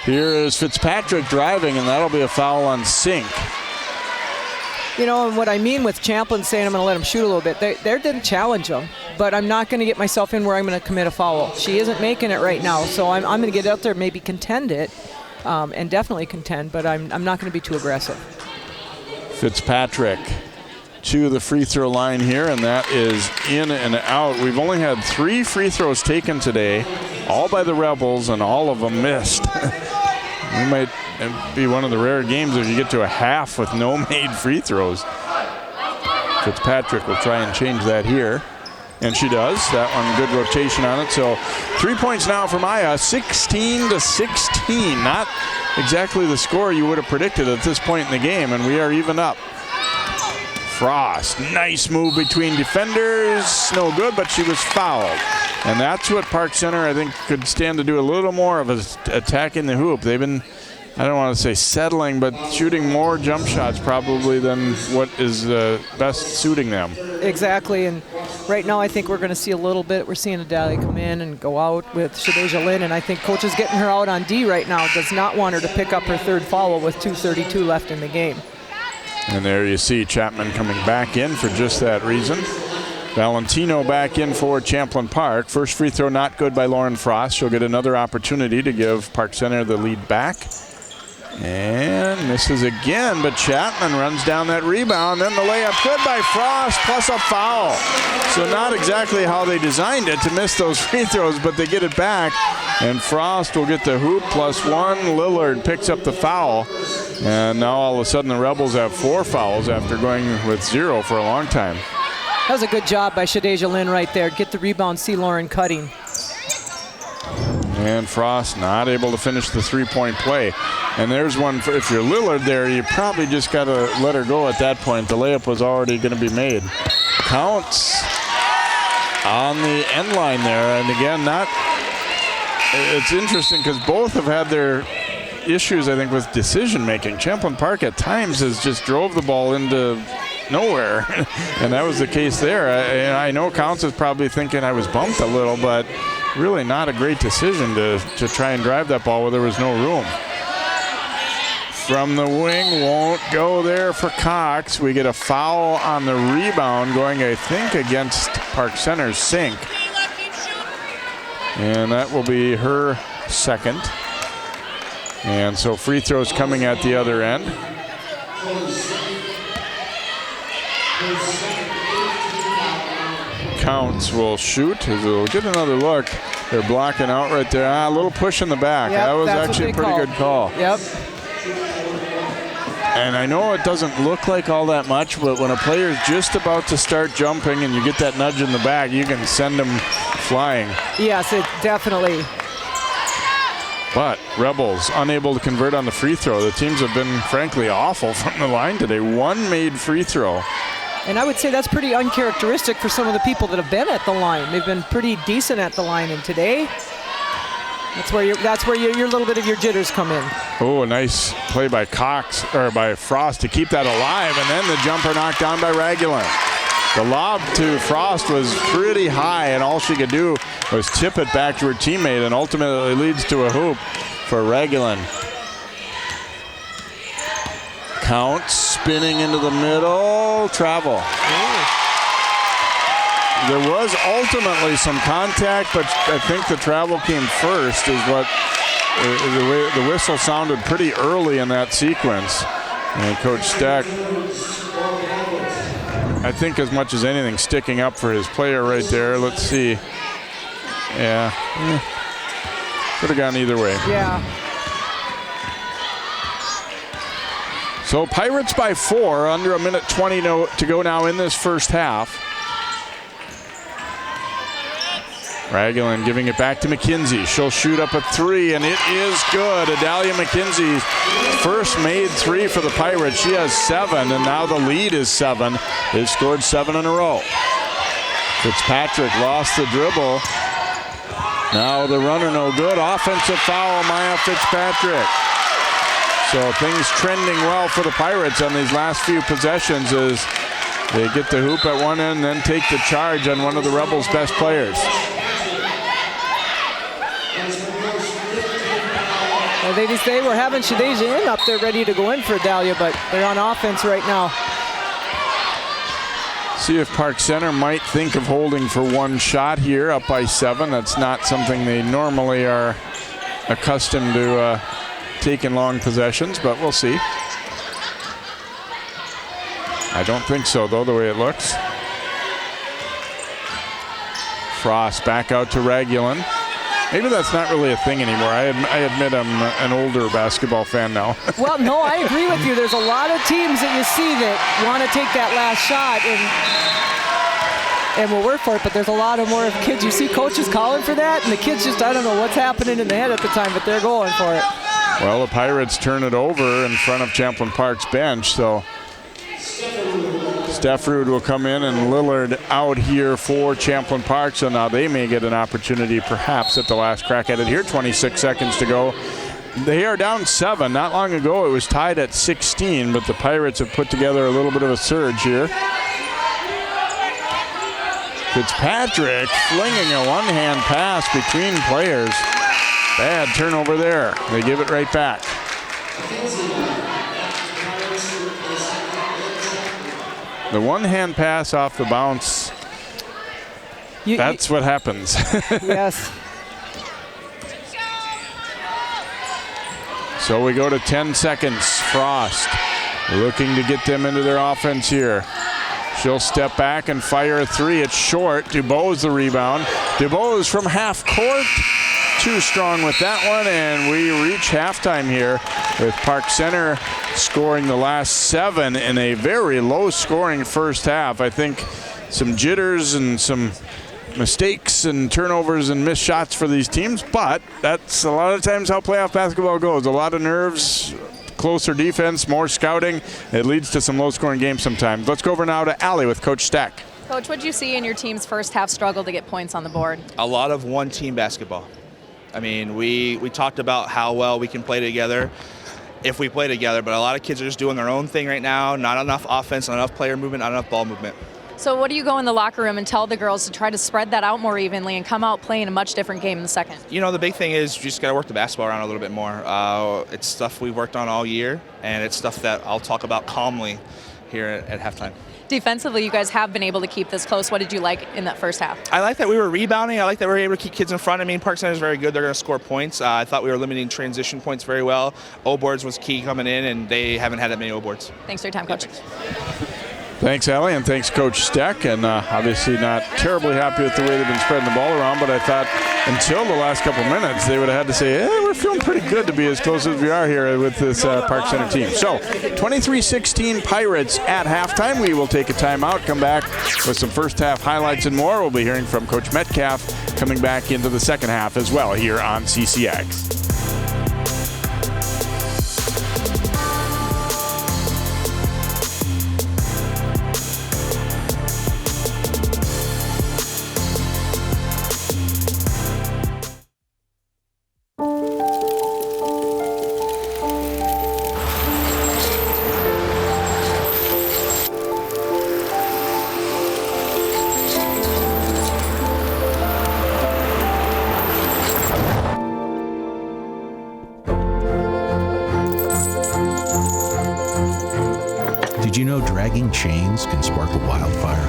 Here is Fitzpatrick driving, and that'll be a foul on Sink. And what I mean with Champlin saying I'm going to let him shoot a little bit, they didn't challenge him, but I'm not going to get myself in where I'm going to commit a foul. She isn't making it right now, so I'm going to get out there, maybe contend it, and definitely contend, but I'm not going to be too aggressive. Fitzpatrick to the free throw line here, and that is in and out. We've only had 3 free throws taken today, all by the Rebels, and all of them missed. We might be one of the rare games if you get to a half with no made free throws. Fitzpatrick will try and change that here. And she does. That one, good rotation on it. So 3 points now for Maya, 16-16. Not exactly the score you would have predicted at this point in the game, and we are even up. Frost, nice move between defenders. No good, but she was fouled. And that's what Park Center, I think, could stand to do a little more of attacking the hoop. They've been, I don't want to say settling, but shooting more jump shots probably than what is best suiting them. Exactly, and right now I think we're going to see a little bit. We're seeing Adalia come in and go out with Shadeja Lynn, and I think coach is getting her out on D right now. Does not want her to pick up her third foul with 2:32 left in the game. And there you see Chapman coming back in for just that reason. Valentino back in for Champlin Park. First free throw not good by Lauren Frost. She'll get another opportunity to give Park Center the lead back. And misses again, but Chapman runs down that rebound. Then the layup good by Frost, plus a foul. So not exactly how they designed it to miss those free throws, but they get it back. And Frost will get the hoop plus one. Lillard picks up the foul. And now all of a sudden the Rebels have 4 fouls after going with 0 for a long time. That was a good job by Shadeja Lynn right there. Get the rebound, see Lauren cutting. And Frost not able to finish the 3-point play. And there's one, for, if you're Lillard there, you probably just got to let her go at that point. The layup was already going to be made. Counts on the end line there. And again, it's interesting because both have had their issues, I think, with decision making. Champlin Park at times has just drove the ball into nowhere, and that was the case there. I know Counts is probably thinking I was bumped a little, but really not a great decision to try and drive that ball where there was no room. From the wing, won't go there for Cox. We get a foul on the rebound going, I think, against Park Center's Sink. And that will be her second. And so free throws coming at the other end. Counts will shoot. We'll get another look. They're blocking out right there. A little push in the back. Yep, that was actually a pretty good call. Yep. And I know it doesn't look like all that much, but when a player's just about to start jumping and you get that nudge in the back, you can send them flying. Yes, it definitely. But Rebels unable to convert on the free throw. The teams have been, frankly, awful from the line today. One made free throw. And I would say that's pretty uncharacteristic for some of the people that have been at the line. They've been pretty decent at the line, and today, that's where your little bit of your jitters come in. Oh, a nice play by Cox, or by Frost to keep that alive, and then the jumper knocked down by Ragulin. The lob to Frost was pretty high, and all she could do was tip it back to her teammate, and ultimately leads to a hoop for Ragulin. Counts, spinning into the middle, travel. Ooh. There was ultimately some contact, but I think the travel came first, is what the way the whistle sounded pretty early in that sequence. And Coach Stack, I think as much as anything, sticking up for his player right there. Let's see. Yeah. Could have gone either way. Yeah. So Pirates by 4, under a minute 20 to go now in this first half. Ragulin giving it back to Mckenzie. She'll shoot up a 3, and it is good. Adalia Mckenzie, first made 3 for the Pirates. She has 7, and now the lead is 7. They've scored 7 in a row. Fitzpatrick lost the dribble. Now the runner no good. Offensive foul, Maya Fitzpatrick. So things trending well for the Pirates on these last few possessions as they get the hoop at one end and then take the charge on one of the Rebels' best players. Well, they were having Shadeja up there ready to go in for Adalia, but they're on offense right now. See if Park Center might think of holding for one shot here, up by 7. That's not something they normally are accustomed to taking long possessions, but we'll see. I don't think so, though, the way it looks. Frost back out to Ragulin. Maybe that's not really a thing anymore. I admit I'm an older basketball fan now. Well, no, I agree with you. There's a lot of teams that you see that want to take that last shot, and will work for it, but there's a lot of more kids. You see coaches calling for that, and the kids just, I don't know what's happening in the head at the time, but they're going for it. Well, the Pirates turn it over in front of Champlin Park's bench, so Steffrud will come in and Lillard out here for Champlin Park, so now they may get an opportunity perhaps at the last crack at it here. 26 seconds to go. They are down 7. Not long ago it was tied at 16, but the Pirates have put together a little bit of a surge here. Fitzpatrick flinging a one-hand pass between players. Bad turnover there. They give it right back. The one-hand pass off the bounce, that's what happens. Yes. So we go to 10 seconds. Frost looking to get them into their offense here. She'll step back and fire a 3. It's short. DuBose the rebound. DuBose from half court. Too strong with that one, and we reach halftime here with Park Center scoring the last 7 in a very low-scoring first half. I think some jitters and some mistakes and turnovers and missed shots for these teams, but that's a lot of times how playoff basketball goes. A lot of nerves, closer defense, more scouting. It leads to some low-scoring games sometimes. Let's go over now to Allie with Coach Stack. Coach, what did you see in your team's first half struggle to get points on the board? A lot of one-team basketball. I mean, we talked about how well we can play together if we play together, but a lot of kids are just doing their own thing right now. Not enough offense, not enough player movement, not enough ball movement. So what do you go in the locker room and tell the girls to try to spread that out more evenly and come out playing a much different game in the second? You know, the big thing is you just got to work the basketball around a little bit more. It's stuff we've worked on all year, and it's stuff that I'll talk about calmly here at halftime. Defensively, you guys have been able to keep this close. What did you like in that first half? I like that we were rebounding. I like that we were able to keep kids in front. I mean, Park Center is very good. They're going to score points. I thought we were limiting transition points very well. O-boards was key coming in, and they haven't had that many O-boards. Thanks for your time, Coach. Thanks, Allie, and thanks, Coach Steck. And obviously not terribly happy with the way they've been spreading the ball around, but I thought until the last couple minutes, they would have had to say, we're feeling pretty good to be as close as we are here with this Park Center team. So, 23-16 Pirates at halftime. We will take a timeout, come back with some first half highlights and more. We'll be hearing from Coach Metcalf coming back into the second half as well here on CCX. Did you know dragging chains can spark a wildfire?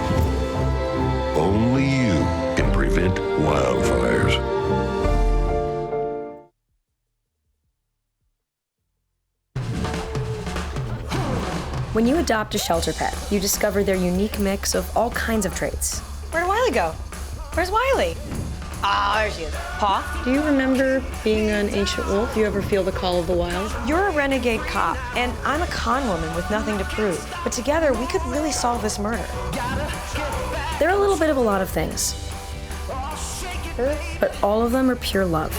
Only you can prevent wildfires. When you adopt a shelter pet, you discover their unique mix of all kinds of traits. Where'd Wiley go? Where's Wiley? Ah, there she is. Pa? Do you remember being an ancient wolf? Do you ever feel the call of the wild? You're a renegade cop, and I'm a con woman with nothing to prove. But together, we could really solve this murder. They're a little bit of a lot of things. But all of them are pure love.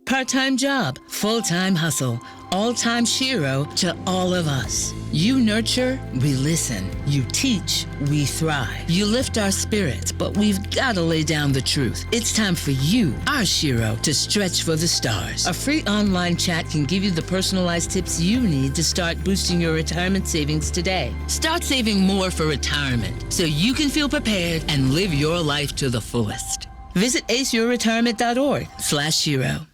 Part-time job, full-time hustle, all-time Shiro to all of us. You nurture, we listen. You teach, we thrive. You lift our spirits, but we've got to lay down the truth. It's time for you, our Shiro, to stretch for the stars. A free online chat can give you the personalized tips you need to start boosting your retirement savings today. Start saving more for retirement so you can feel prepared and live your life to the fullest. Visit aceyourretirement.org/Shiro.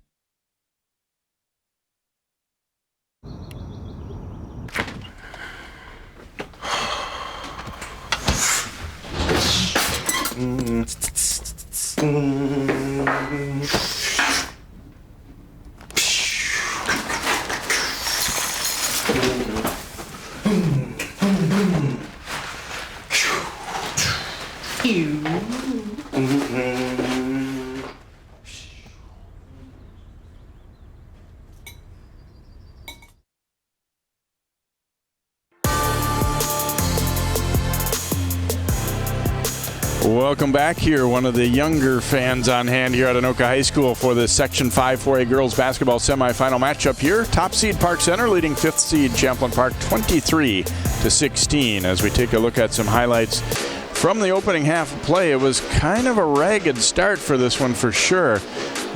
Welcome back here. One of the younger fans on hand here at Anoka High School for the Section 5 4A girls basketball semifinal matchup here. Top seed Park Center leading 5th seed Champlin Park 23-16. As we take a look at some highlights from the opening half of play, it was kind of a ragged start for this one for sure.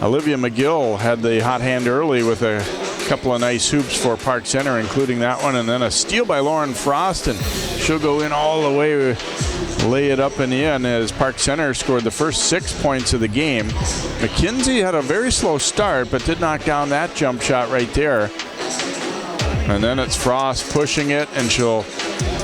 Olivia McGill had the hot hand early with a couple of nice hoops for Park Center, including that one, and then a steal by Lauren Frost, and she'll go in all the way, lay it up and in as Park Center scored the first 6 points of the game. Mckenzie had a very slow start, but did knock down that jump shot right there. And then it's Frost pushing it, and she'll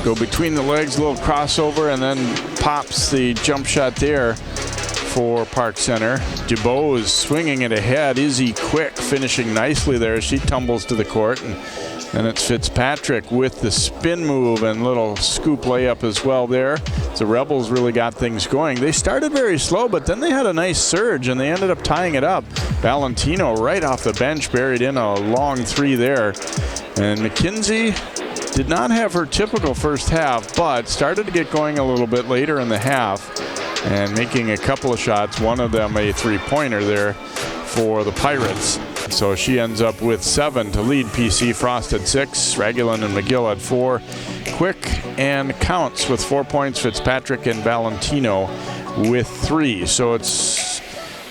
go between the legs, a little crossover, and then pops the jump shot there for Park Center. DuBose swinging it ahead. Izzy Quick finishing nicely there as she tumbles to the court. And then it's Fitzpatrick with the spin move and little scoop layup as well there. The Rebels really got things going. They started very slow, but then they had a nice surge and they ended up tying it up. Valentino right off the bench buried in a long three there. And Mckenzie did not have her typical first half, but started to get going a little bit later in the half and making a couple of shots, one of them a three-pointer there for the Pirates. So she ends up with 7 to lead PC. Frost at 6, Ragulin and McGill at 4. Quick and Counts with 4 points, Fitzpatrick and Valentino with 3. So it's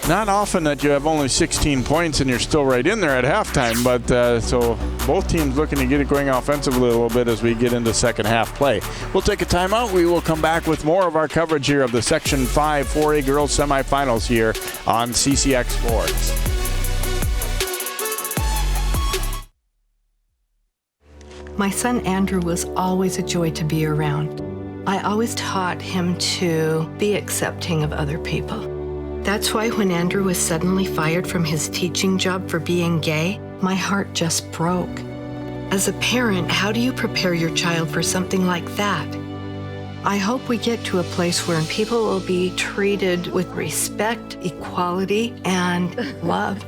not often that you have only 16 points and you're still right in there at halftime, but so both teams looking to get it going offensively a little bit as we get into second half play. We'll take a timeout. We will come back with more of our coverage here of the Section 5 4A girls semifinals here on CCX Sports. My son Andrew was always a joy to be around. I always taught him to be accepting of other people. That's why when Andrew was suddenly fired from his teaching job for being gay, my heart just broke. As a parent, how do you prepare your child for something like that? I hope we get to a place where people will be treated with respect, equality, and love.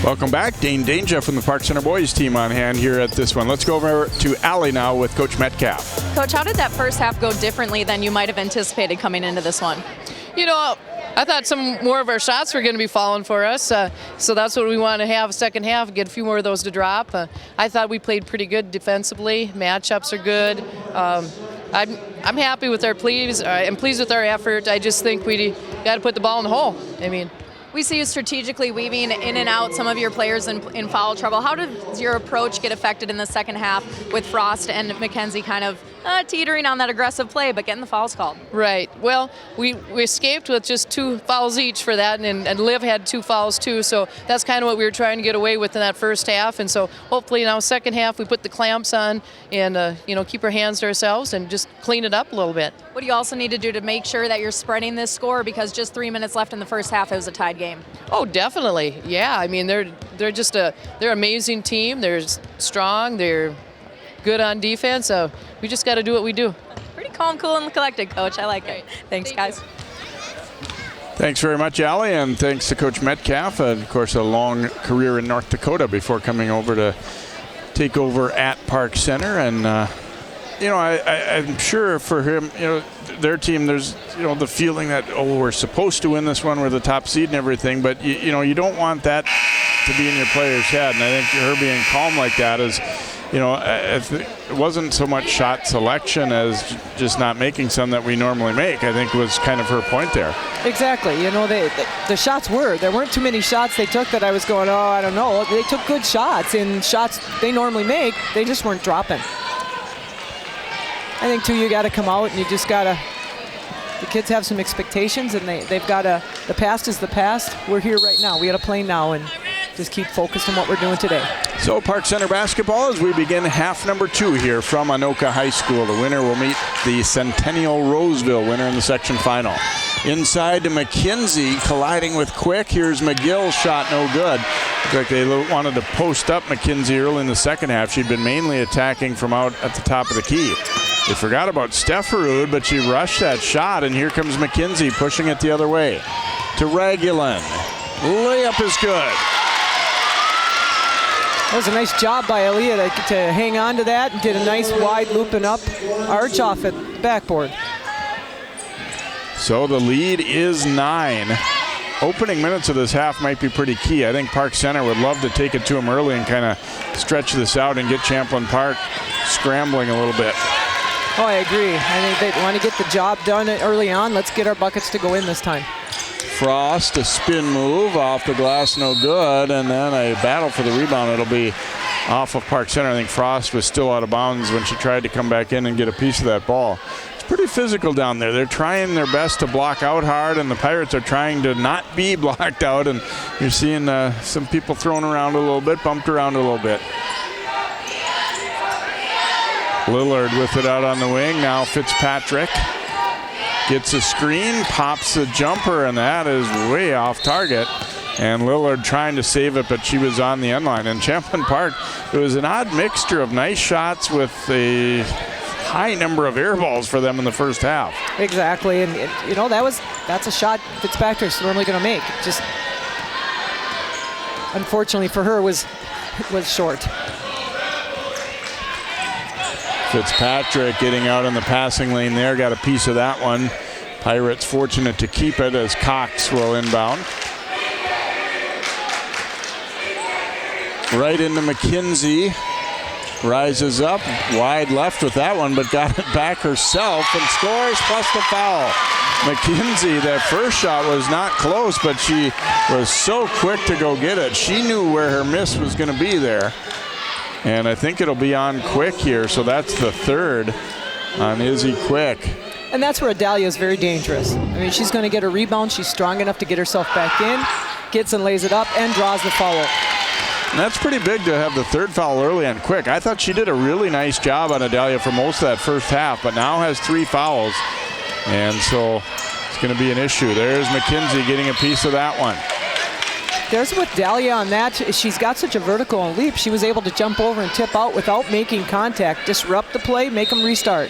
Welcome back. Dane Danger from the Park Center boys team on hand here at this one. Let's go over to Allie now with Coach Metcalf. Coach, how did that first half go differently than you might have anticipated coming into this one? You know, I thought some more of our shots were going to be falling for us, so that's what we want to have second half, get a few more of those to drop. I thought we played pretty good defensively. Matchups are good. I'm happy with our plays. I'm pleased with our effort. I just think we got to put the ball in the hole. I mean, we see you strategically weaving in and out some of your players in foul trouble. How does your approach get affected in the second half with Frost and Mckenzie kind of teetering on that aggressive play but getting the fouls called? Right. Well, we escaped with just 2 fouls each for that, and Liv had 2 fouls too, so that's kind of what we were trying to get away with in that first half. And so hopefully now second half we put the clamps on and keep our hands to ourselves and just clean it up a little bit. What do you also need to do to make sure that you're spreading this score, because just 3 minutes left in the first half, it was a tied game? Oh, definitely. Yeah, I mean they're an amazing team. They're strong. They're good on defense. So we just got to do what we do. Pretty calm, cool, and collected, Coach. I like it. Thanks, guys. Thanks very much, Allie, and thanks to Coach Metcalf. Of course, a long career in North Dakota before coming over to take over at Park Center. And I'm sure for him, their team, there's the feeling that, we're supposed to win this one, we're the top seed and everything, but you don't want that to be in your player's head. And I think her being calm like that is, it wasn't so much shot selection as just not making some that we normally make, I think was kind of her point there. Exactly. The shots there weren't too many shots they took that I was going, I don't know. They took good shots, and shots they normally make, they just weren't dropping. I think, too, you got to come out and you just got to, the kids have some expectations, and they've got to, the past is the past. We're here right now. We got to play now and just keep focused on what we're doing today. So Park Center basketball as we begin half number 2 here from Anoka High School. The winner will meet the Centennial Roseville winner in the section final. Inside to Mckenzie, colliding with Quick. Here's McGill's shot, no good. Looks like they wanted to post up Mckenzie early in the second half. She'd been mainly attacking from out at the top of the key. They forgot about Stefferud, but she rushed that shot, and here comes Mckenzie pushing it the other way. To Ragulin. Layup is good. That was a nice job by Adalia to hang on to that and get a nice wide looping up arch off at the backboard. So the lead is 9. Opening minutes of this half might be pretty key. I think Park Center would love to take it to them early and kind of stretch this out and get Champlin Park scrambling a little bit. Oh, I agree. I think they want to get the job done early on. Let's get our buckets to go in this time. Frost, a spin move off the glass, no good, and then a battle for the rebound. It'll be off of Park Center. I think Frost was still out of bounds when she tried to come back in and get a piece of that ball. It's pretty physical down there. They're trying their best to block out hard, and the Pirates are trying to not be blocked out, and you're seeing some people thrown around a little bit, bumped around a little bit. Lillard with it out on the wing. Now Fitzpatrick gets a screen, pops a jumper, and that is way off target. And Lillard trying to save it, but she was on the end line. And Champlin Park, it was an odd mixture of nice shots with a high number of air balls for them in the first half. Exactly, and you know, that's a shot Fitzpatrick's normally going to make. Just unfortunately for her was short. Fitzpatrick getting out in the passing lane there, got a piece of that one. Pirates fortunate to keep it as Cox will inbound. Right into Mckenzie. Rises up, wide left with that one, but got it back herself and scores plus the foul. Mckenzie, that first shot was not close, but she was so quick to go get it. She knew where her miss was going to be there. And I think it'll be on Quick here, so that's the third on Izzy Quick. And that's where Adalia is very dangerous. I mean, she's going to get a rebound. She's strong enough to get herself back in, gets and lays it up, and draws the foul. And that's pretty big to have the third foul early on Quick. I thought she did a really nice job on Adalia for most of that first half, but now has 3 fouls. And so it's going to be an issue. There's Mckenzie getting a piece of that one. There's with Adalia on that. She's got such a vertical and leap. She was able to jump over and tip out without making contact. Disrupt the play, make them restart.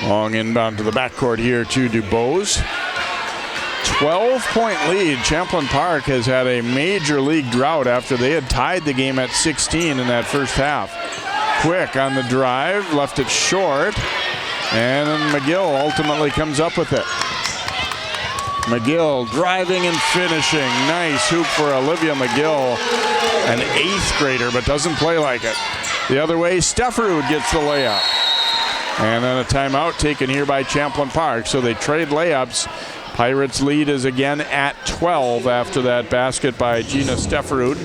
Long inbound to the backcourt here to DuBose. 12-point lead. Champlin Park has had a major league drought after they had tied the game at 16 in that first half. Quick on the drive, left it short, and then McGill ultimately comes up with it. McGill driving and finishing. Nice hoop for Olivia McGill, an 8th grader, but doesn't play like it. The other way, Stefferud gets the layup. And then a timeout taken here by Champlin Park, so they trade layups. Pirates lead is again at 12 after that basket by Gina Stefferud.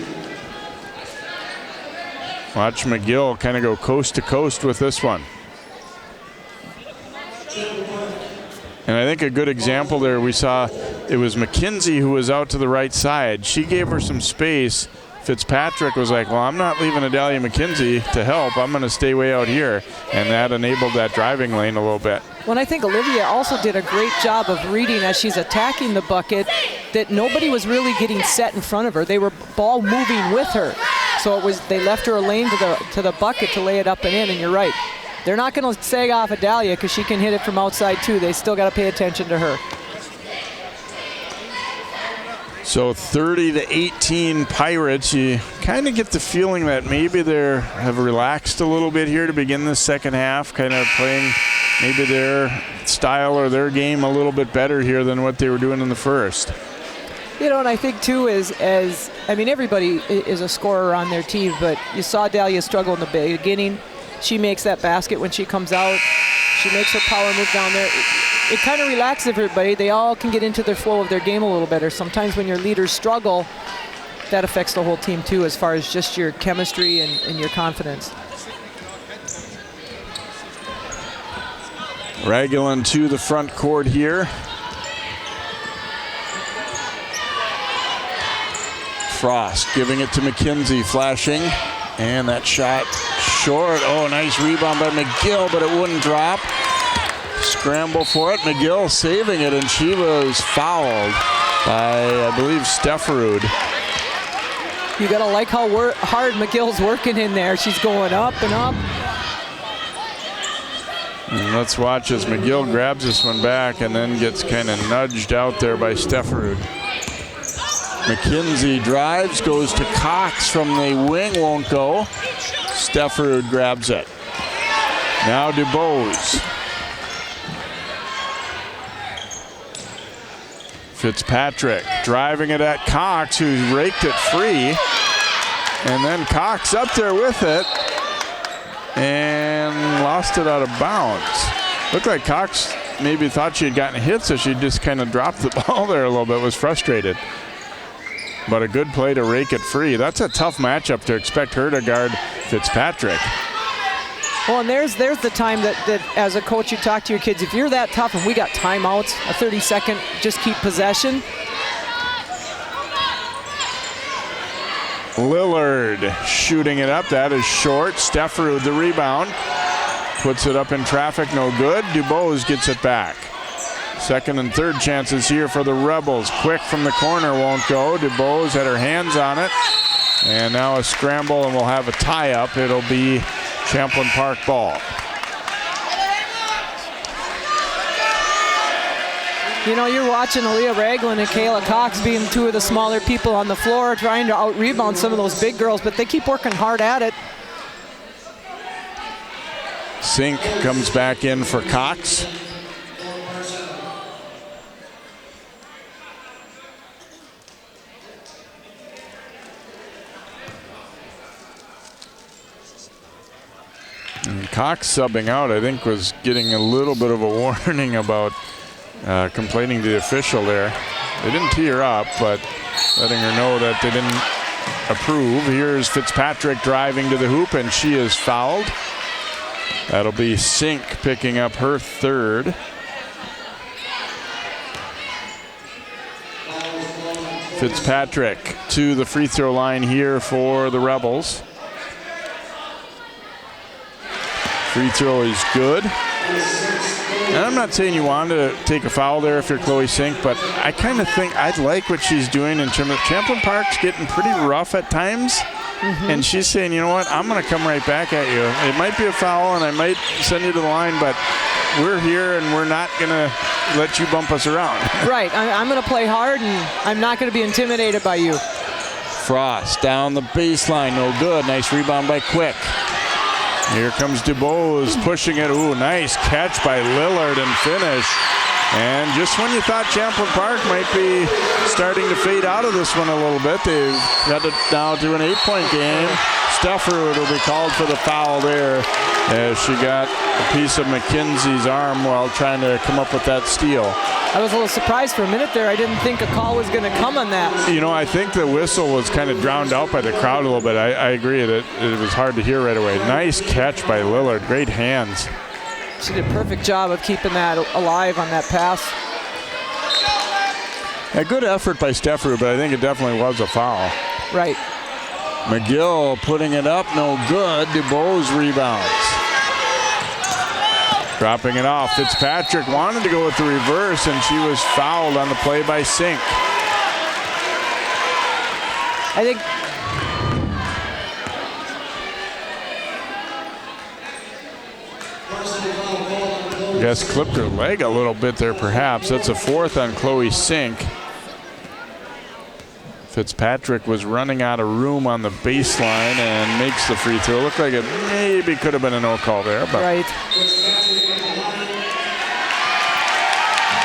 Watch McGill kind of go coast to coast with this one. And I think a good example there, we saw it was Mckenzie who was out to the right side. She gave her some space. Fitzpatrick was like, well, I'm not leaving Adalia Mckenzie to help. I'm going to stay way out here. And that enabled that driving lane a little bit. Well, I think Olivia also did a great job of reading as she's attacking the bucket that nobody was really getting set in front of her. They were ball moving with her. So they left her a lane to the bucket to lay it up and in, and you're right. They're not going to sag off Adalia because she can hit it from outside too. They still got to pay attention to her. So 30-18 Pirates. You kind of get the feeling that maybe they have relaxed a little bit here to begin this second half, kind of playing maybe their style or their game a little bit better here than what they were doing in the first. You know, and I think too I mean, everybody is a scorer on their team, but you saw Adalia struggle in the beginning. She makes that basket when she comes out. She makes her power move down there. It kind of relaxes everybody. They all can get into their flow of their game a little better. Sometimes when your leaders struggle, that affects the whole team too, as far as just your chemistry and your confidence. Raglan to the front court here. Frost giving it to Mckenzie, flashing. And that shot short. Oh, nice rebound by McGill, but it wouldn't drop. Scramble for it. McGill saving it, and she was fouled by, I believe, Stefferud. You got to like how hard McGill's working in there. She's going up and up. And let's watch as McGill grabs this one back and then gets kind of nudged out there by Stefferud. Mckenzie drives, goes to Cox from the wing, won't go. Stefferud grabs it. Now DuBose. Fitzpatrick driving it at Cox, who raked it free. And then Cox up there with it and lost it out of bounds. Looked like Cox maybe thought she had gotten hit, so she just kind of dropped the ball there a little bit, was frustrated. But a good play to rake it free. That's a tough matchup to expect her to guard Fitzpatrick. Well, and there's the time that as a coach you talk to your kids, if you're that tough and we got timeouts, a 30-second, just keep possession. Lillard shooting it up. That is short. Stefferud the rebound. Puts it up in traffic, no good. DuBose gets it back. Second and third chances here for the Rebels. Quick from the corner, won't go. DuBose had her hands on it. And now a scramble, and we'll have a tie-up. It'll be Champlin Park ball. You know, you're watching Aaliyah Ragland and Kayla Cox being two of the smaller people on the floor trying to out-rebound some of those big girls, but they keep working hard at it. Sink comes back in for Cox. And Cox subbing out, I think, was getting a little bit of a warning about complaining to the official there. They didn't tee her up, but letting her know that they didn't approve. Here's Fitzpatrick driving to the hoop, and she is fouled. That'll be Sink picking up her third. Fitzpatrick to the free throw line here for the Rebels. Free throw is good. And I'm not saying you want to take a foul there if you're Chloe Sink, but I kind of think I'd like what she's doing in terms of Champlin Park's getting pretty rough at times. And she's saying, you know what, I'm going to come right back at you. It might be a foul and I might send you to the line, but we're here and we're not going to let you bump us around. Right, I'm going to play hard and I'm not going to be intimidated by you. Frost down the baseline, no good. Nice rebound by Quick. Here comes DuBose pushing it. Ooh, nice catch by Lillard and finish. And just when you thought Champlin Park might be starting to fade out of this one a little bit, they've got it down to an 8-point game. Stefferud will be called for the foul there as she got a piece of Mckenzie's arm while trying to come up with that steal. I was a little surprised for a minute there. I didn't think a call was going to come on that. You know, I think the whistle was kind of drowned out by the crowd a little bit. I agree that it was hard to hear right away. Nice catch by Lillard. Great hands. She did a perfect job of keeping that alive on that pass. A good effort by Stefferud, but I think it definitely was a foul. Right. McGill putting it up, no good. DuBose rebounds. Dropping it off. Fitzpatrick wanted to go with the reverse, and she was fouled on the play by Sink. I think Guess clipped her leg a little bit there, perhaps. That's a fourth on Chloe Sink. Fitzpatrick was running out of room on the baseline and makes the free throw. Looked like it maybe could have been a no call there, but right.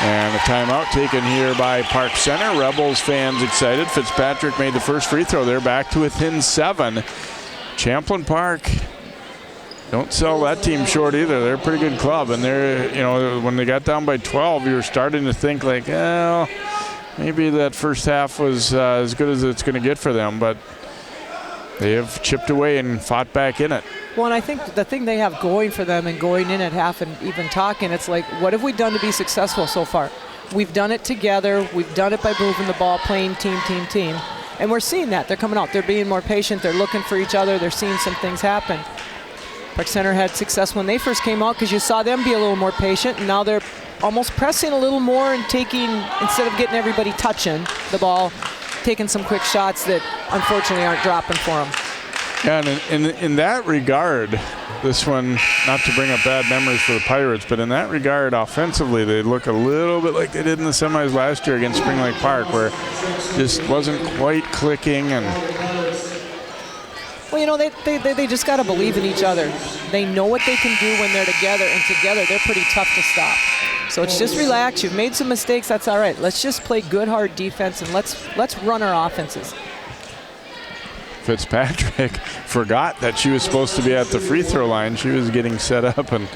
And a timeout taken here by Park Center. Rebels fans excited. Fitzpatrick made the first free throw there, back to within 7. Champlin Park, don't sell that team short either. They're a pretty good club, and they're, you know, when they got down by 12, you were starting to think like, well, maybe that first half was as good as it's going to get for them, but they have chipped away and fought back in it. Well, and I think the thing they have going for them and going in at half and even talking, it's like, what have we done to be successful so far? We've done it together. We've done it by moving the ball, playing team. And we're seeing that. They're coming out. They're being more patient. They're looking for each other. They're seeing some things happen. Park Center had success when they first came out because you saw them be a little more patient, and now they're almost pressing a little more and taking, instead of getting everybody touching the ball, taking some quick shots that unfortunately aren't dropping for them. Yeah, and in that regard, this one, not to bring up bad memories for the Pirates, but in that regard, offensively, they look a little bit like they did in the semis last year against Spring Lake Park, where it just wasn't quite clicking. And well, you know, they just got to believe in each other. They know what they can do when they're together, and together they're pretty tough to stop. So it's just relax. You've made some mistakes. That's all right. Let's just play good, hard defense, and let's run our offenses. Fitzpatrick forgot that she was supposed to be at the free throw line. She was getting set up, and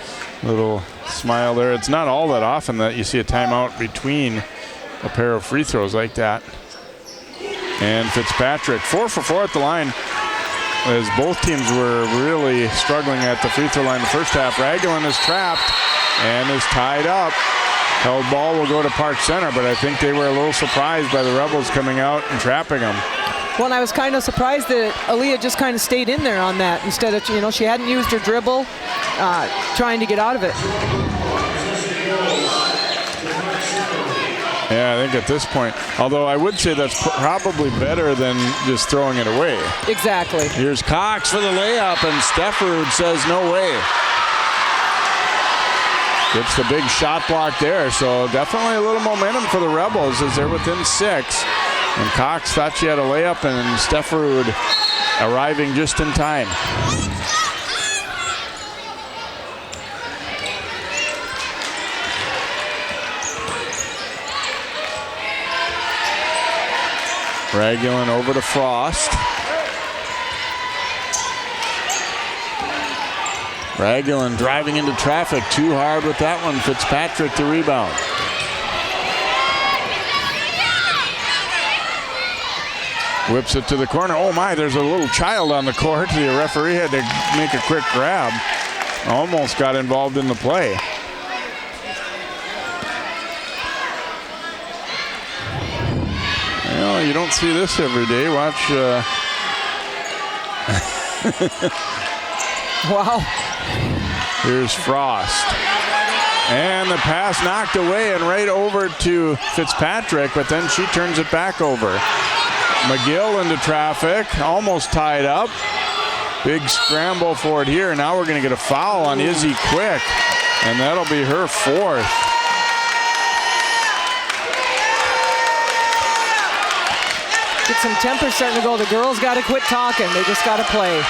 a little smile there. It's not all that often that you see a timeout between a pair of free throws like that. And Fitzpatrick 4 for 4 at the line, as both teams were really struggling at the free throw line the first half. Raglan is trapped and is tied up. Held ball will go to Park Center, but I think they were a little surprised by the Rebels coming out and trapping them. Well, and I was kind of surprised that Aaliyah just kind of stayed in there on that instead of, you know, she hadn't used her dribble, trying to get out of it. Yeah, I think at this point, although I would say that's probably better than just throwing it away. Exactly. Here's Cox for the layup, and Stefferud says no way. Gets the big shot block there, so definitely a little momentum for the Rebels as they're within 6. And Cox thought she had a layup, and Stefferud arriving just in time. Raglan over to Frost. Raglan driving into traffic, too hard with that one. Fitzpatrick to rebound. Whips it to the corner. Oh my, there's a little child on the court. The referee had to make a quick grab. Almost got involved in the play. Well, you don't see this every day. Watch. Wow. Here's Frost. And the pass knocked away and right over to Fitzpatrick, but then she turns it back over. McGill into traffic, almost tied up. Big scramble for it here. Now we're going to get a foul on Izzy Quick, and that'll be her 4th. Get some temper starting to go. The girls got to quit talking. They just got to play.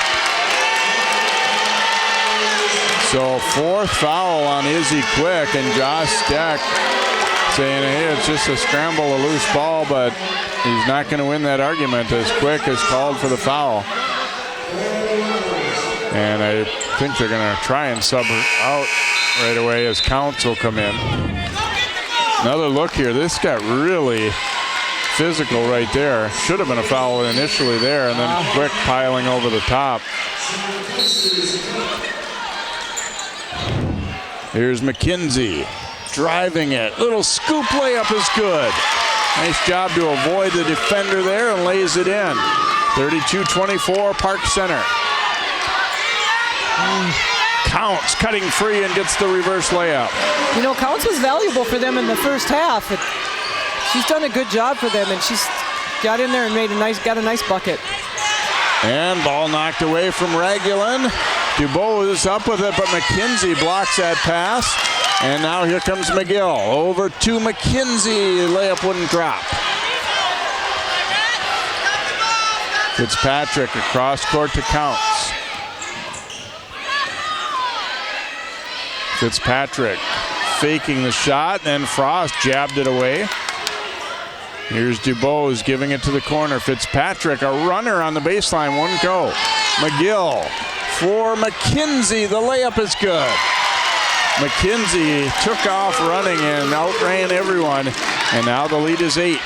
So 4th foul on Izzy Quick, and Josh Steck saying, hey, it's just a scramble, a loose ball, but he's not going to win that argument as Quick is called for the foul. And I think they're going to try and sub her out right away as Counts will come in. Another look here. This got really physical right there. Should have been a foul initially there, and then Quick piling over the top. Here's Mckenzie driving it. Little scoop layup is good. Nice job to avoid the defender there and lays it in. 32-24 Park Center. Counts cutting free and gets the reverse layup. You know, Counts was valuable for them in the first half. She's done a good job for them, and she's got in there and got a nice bucket. And ball knocked away from Raglan. Dubois is up with it, but Mckenzie blocks that pass. And now here comes McGill. Over to Mckenzie. Layup wouldn't drop. Fitzpatrick across court to Counts. Fitzpatrick faking the shot, and Frost jabbed it away. Here's Dubois giving it to the corner. Fitzpatrick, a runner on the baseline, wouldn't go. McGill for Mckenzie. The layup is good. Mckenzie took off running and outran everyone, and now the lead is 8.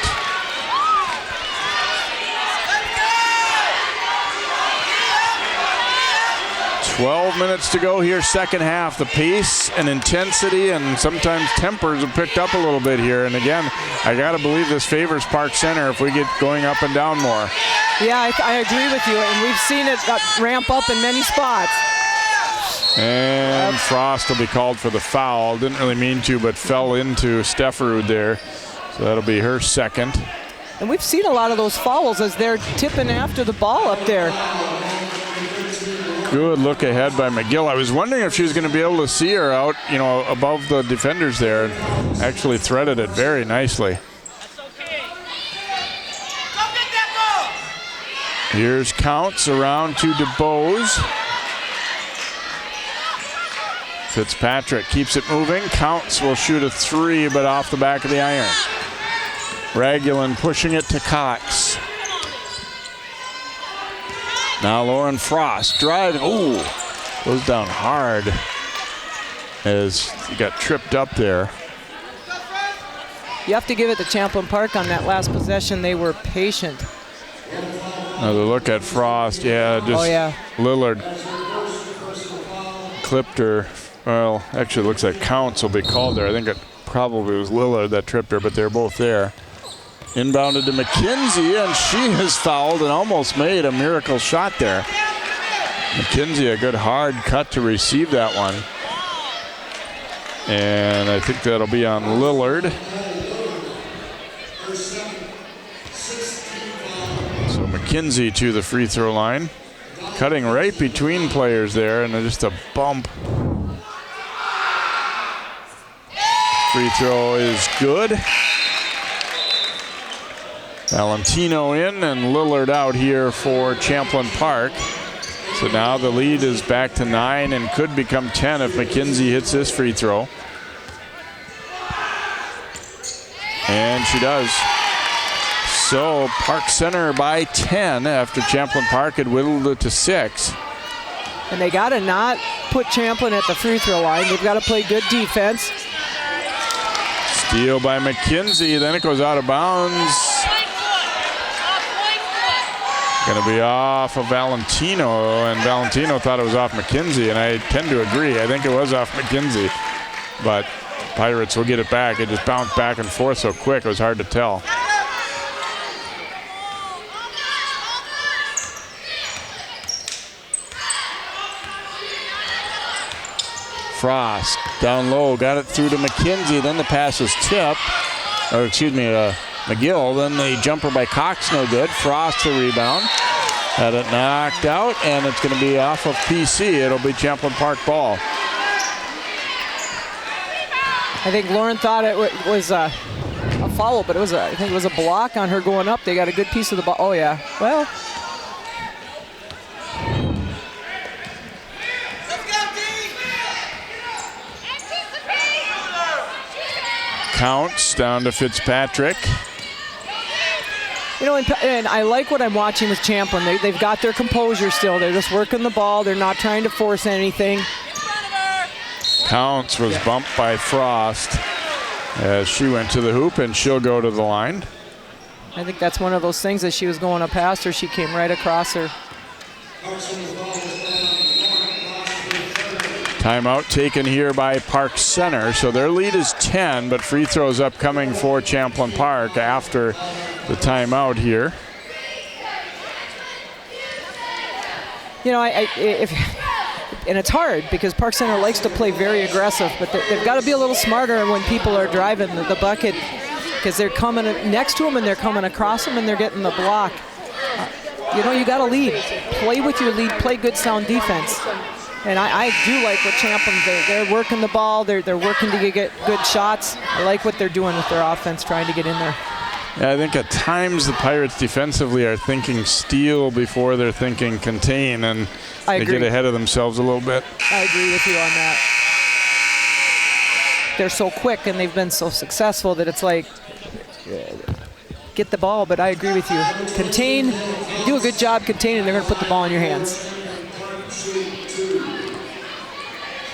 "12 minutes to go here, second half. The pace and intensity and sometimes tempers have picked up a little bit here. And again, I got to believe this favors Park Center if we get going up and down more. Yeah, I agree with you, and we've seen it ramp up in many spots. And Frost will be called for the foul. Didn't really mean to, but fell into Stefferud there. So that'll be her second. And we've seen a lot of those fouls as they're tipping after the ball up there. Good look ahead by McGill. I was wondering if she was going to be able to see her out, above the defenders there, and actually threaded it very nicely. Here's Counts around to DeBose. Fitzpatrick keeps it moving. Counts will shoot a 3, but off the back of the iron. Ragulin pushing it to Cox. Now Lauren Frost driving. Ooh, goes down hard as he got tripped up there. You have to give it to Champlin Park on that last possession. They were patient. Another look at Frost. Yeah, just Lillard clipped her. Well, actually, it looks like Counts will be called there. I think it probably was Lillard that tripped her, but they're both there. Inbounded to Mckenzie, and she has fouled and almost made a miracle shot there. Mckenzie, a good hard cut to receive that one. And I think that'll be on Lillard. So Mckenzie to the free throw line. Cutting right between players there, and just a bump. Free throw is good. Valentino in and Lillard out here for Champlin Park. So now the lead is back to 9 and could become 10 if Mckenzie hits this free throw. And she does. So Park Center by 10 after Champlin Park had whittled it to 6. And they got to not put Champlin at the free throw line. They've got to play good defense. Steal by Mckenzie, then it goes out of bounds. Going to be off of Valentino, and Valentino thought it was off Mckenzie, and I tend to agree. I think it was off Mckenzie, but Pirates will get it back. It just bounced back and forth so quick, it was hard to tell. Frost down low, got it through to Mckenzie, then the pass is tipped, or excuse me, McGill, then the jumper by Cox, no good. Frost the rebound. Had it knocked out, and it's going to be off of PC. It'll be Champlin Park ball. I think Lauren thought it was a foul, but I think it was a block on her going up. They got a good piece of the ball. Oh, yeah. Well. Counts down to Fitzpatrick. And I like what I'm watching with Champlin. They've got their composure still. They're just working the ball. They're not trying to force anything. Counts was bumped by Frost as she went to the hoop, and she'll go to the line. I think that's one of those things that she was going up past her. She came right across her. Timeout taken here by Park Center. So their lead is 10, but free throws upcoming for Champlin Park after the timeout here. And it's hard because Park Center likes to play very aggressive, but they've got to be a little smarter when people are driving the bucket, because they're coming next to them and they're coming across them and they're getting the block. You got to lead. Play with your lead. Play good, sound defense. And I do like what Champlin, they're working the ball. They're working to get good shots. I like what they're doing with their offense, trying to get in there. Yeah, I think at times the Pirates defensively are thinking steal before they're thinking contain, and they get ahead of themselves a little bit. I agree with you on that. They're so quick and they've been so successful that it's like, get the ball, but I agree with you. Contain, do a good job containing, they're going to put the ball in your hands.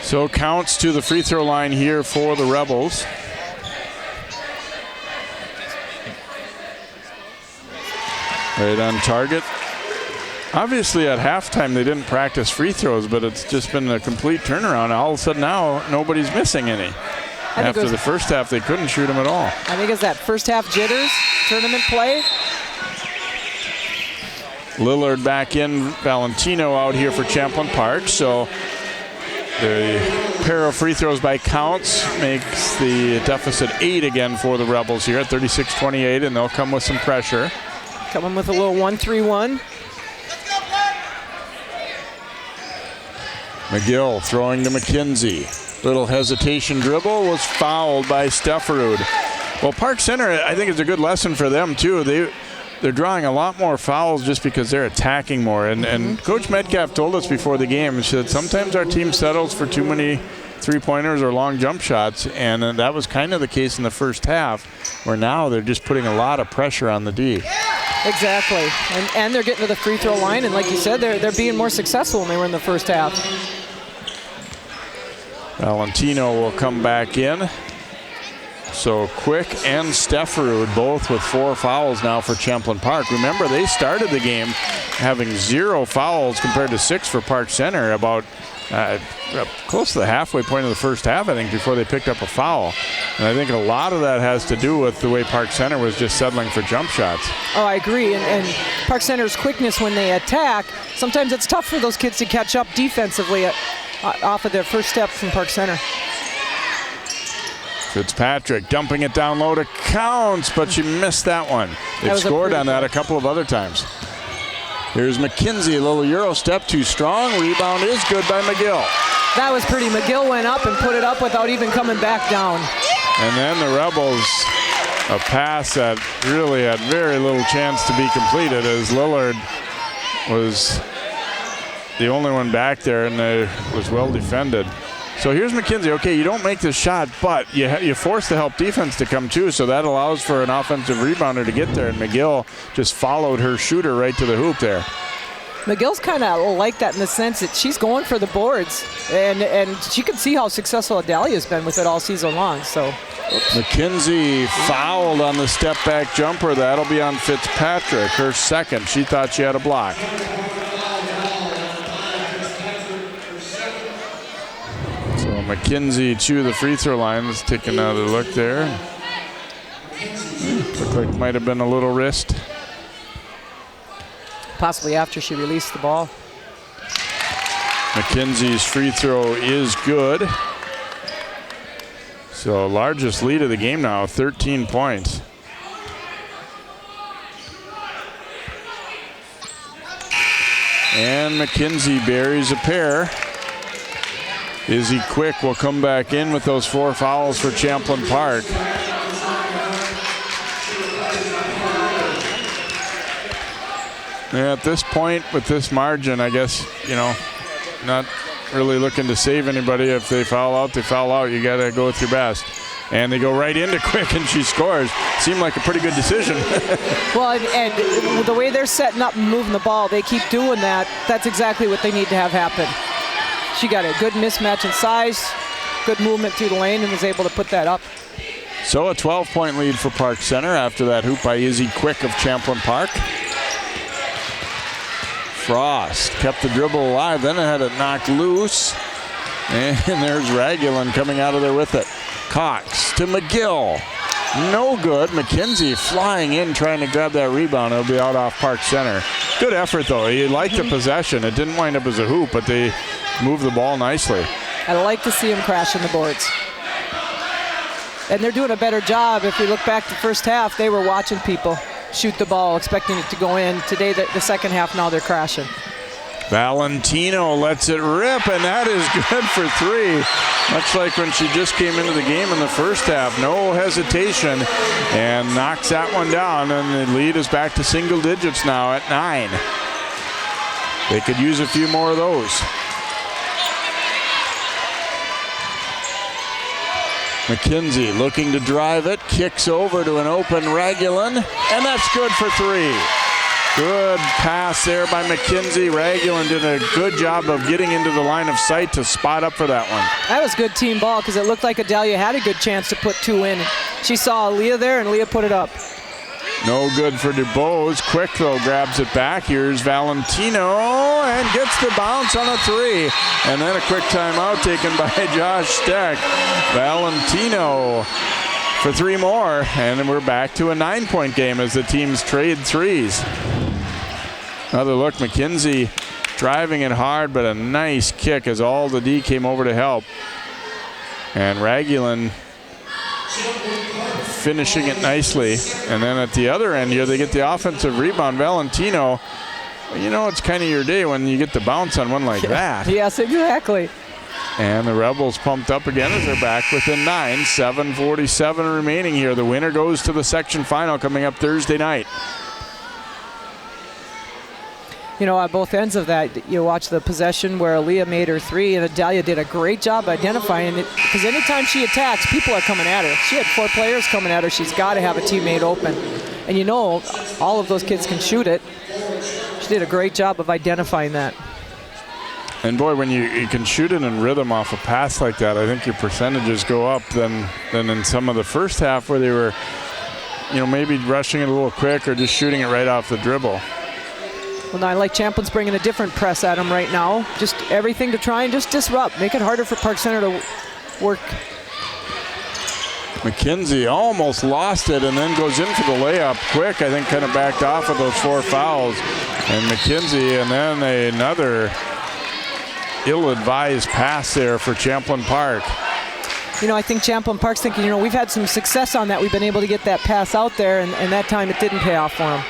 So Counts to the free throw line here for the Rebels. Right on target. Obviously at halftime they didn't practice free throws, but it's just been a complete turnaround. All of a sudden now nobody's missing any. After the first half they couldn't shoot them at all. I think it's that first half jitters, tournament play. Lillard back in, Valentino out here for Champlin Park. So the pair of free throws by Counts makes the deficit 8 again for the Rebels here at 36-28, and they'll come with some pressure. Coming with a little 1-3-1. McGill throwing to Mckenzie. Little hesitation dribble, was fouled by Stefferud. Well, Park Center, I think it's a good lesson for them too. They're drawing a lot more fouls just because they're attacking more. And Coach Metcalf told us before the game, he said sometimes our team settles for too many three-pointers or long jump shots, and that was kind of the case in the first half, where now they're just putting a lot of pressure on the D. Exactly, and they're getting to the free throw line, and like you said, they're being more successful than they were in the first half. Valentino will come back in. So Quick and Stefferud both with 4 fouls now for Champlin Park. Remember, they started the game having 0 fouls compared to 6 for Park Center about close to the halfway point of the first half, I think, before they picked up a foul. And I think a lot of that has to do with the way Park Center was just settling for jump shots. Oh, I agree. And Park Center's quickness when they attack, sometimes it's tough for those kids to catch up defensively off of their first step from Park Center. Fitzpatrick dumping it down low to Counts, but she missed that one. They've scored on that a couple of other times. Here's Mckenzie, a little Euro step, too strong. Rebound is good by McGill. That was pretty. McGill went up and put it up without even coming back down. And then the Rebels, a pass that really had very little chance to be completed, as Lillard was the only one back there, and it was well defended. So here's Mckenzie. Okay, you don't make the shot, but you force the help defense to come too, so that allows for an offensive rebounder to get there, and McGill just followed her shooter right to the hoop there. McGill's kind of like that in the sense that she's going for the boards, and she can see how successful Adalia's been with it all season long. So Mckenzie fouled on the step back jumper. That'll be on Fitzpatrick, her second. She thought she had a block. Mckenzie to the free throw line. Let's take another look there. Looked like might have been a little wrist. Possibly after she released the ball. Mckenzie's free throw is good. So largest lead of the game now, 13 points. And Mckenzie buries a pair. Izzy Quick will come back in with those 4 fouls for Champlin Park. And at this point, with this margin, I guess, not really looking to save anybody. If they foul out, they foul out. You got to go with your best. And they go right into Quick, and she scores. Seemed like a pretty good decision. Well, and the way they're setting up and moving the ball, they keep doing that. That's exactly what they need to have happen. She got a good mismatch in size, good movement through the lane, and was able to put that up. So a 12-point lead for Park Center after that hoop by Izzy Quick of Champlin Park. Frost kept the dribble alive, then it had it knocked loose. And there's Ragulin coming out of there with it. Cox to McGill. No good. Mckenzie flying in, trying to grab that rebound. It'll be out off Park Center. Good effort, though. He liked the possession. It didn't wind up as a hoop, but they moved the ball nicely. I like to see them crashing the boards. And they're doing a better job. If we look back to the first half, they were watching people shoot the ball, expecting it to go in. Today, the second half, now they're crashing. Valentino lets it rip, and that is good for 3. Much like when she just came into the game in the first half. No hesitation, and knocks that one down, and the lead is back to single digits now at 9. They could use a few more of those. Mckenzie looking to drive it, kicks over to an open Ragulin, and that's good for 3. Good pass there by Mckenzie. Ragulin did a good job of getting into the line of sight to spot up for that one. That was good team ball because it looked like Adalia had a good chance to put 2 in. She saw Leah there, and Leah put it up. No good for DuBose. Quick, though, grabs it back. Here's Valentino and gets the bounce on a 3. And then a quick timeout taken by Josh Steck. Valentino for 3 more, and then we're back to a 9-point game as the teams trade threes. Another look, Mckenzie driving it hard, but a nice kick as all the D came over to help. And Ragulin finishing it nicely. And then at the other end here, they get the offensive rebound. Valentino Well, you know, it's kind of your day when you get to bounce on one like that. Yes, exactly. And the Rebels pumped up again as they're back within 9. 7:47 remaining here. The winner goes to the section final coming up Thursday night. You know, on both ends of that, you watch the possession where Aaliyah made her 3, and Adalia did a great job identifying it, because anytime she attacks, people are coming at her. She had 4 players coming at her. She's got to have a teammate open. And you know, all of those kids can shoot it. She did a great job of identifying that. And boy, when you can shoot it in rhythm off a pass like that, I think your percentages go up than in some of the first half where they were, you know, maybe rushing it a little quick or just shooting it right off the dribble. Well, now I like Champlin's bringing a different press at him right now. Just everything to try and just disrupt, make it harder for Park Center to work. Mckenzie almost lost it and then goes in for the layup quick. I think kind of backed off of those 4 fouls. And Mckenzie, and then another ill-advised pass there for Champlin Park. You know, I think Champlin Park's thinking, you know, we've had some success on that. We've been able to get that pass out there, and that time it didn't pay off for them.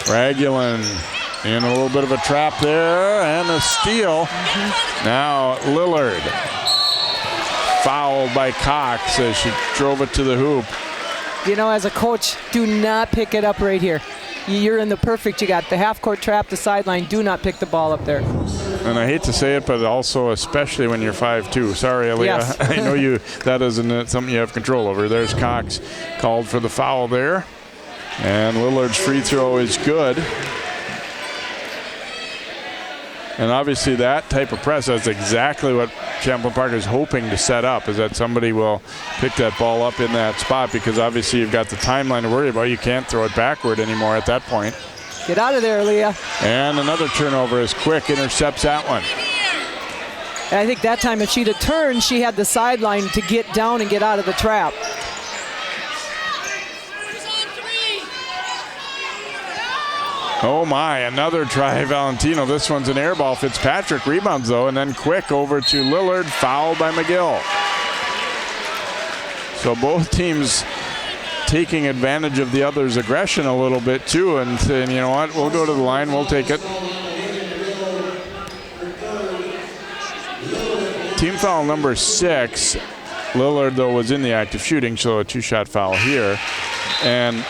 Ragulin in a little bit of a trap there, and a steal. Now Lillard fouled by Cox as she drove it to the hoop. You know, as a coach, do not pick it up right here. You're in the perfect. You got the half-court trap, the sideline. Do not pick the ball up there. And I hate to say it, but also especially when you're 5'2". Sorry, Aaliyah. Yes. I know that isn't something you have control over. There's Cox called for the foul there. And Lillard's free throw is good. And obviously that type of press, that's exactly what Champlin Park is hoping to set up, is that somebody will pick that ball up in that spot, because obviously you've got the timeline to worry about. You can't throw it backward anymore at that point. Get out of there, Aaliyah. And another turnover as Quick intercepts that one. And I think that time if she'd have turned, she had the sideline to get down and get out of the trap. Oh my, another try, Valentino. This one's an air ball. Fitzpatrick rebounds though, and then Quick over to Lillard, fouled by McGill. So both teams taking advantage of the other's aggression a little bit too, and saying, you know what, we'll go to the line, we'll take it. Team foul number 6. Lillard though was in the act of shooting, so a 2-shot foul here. And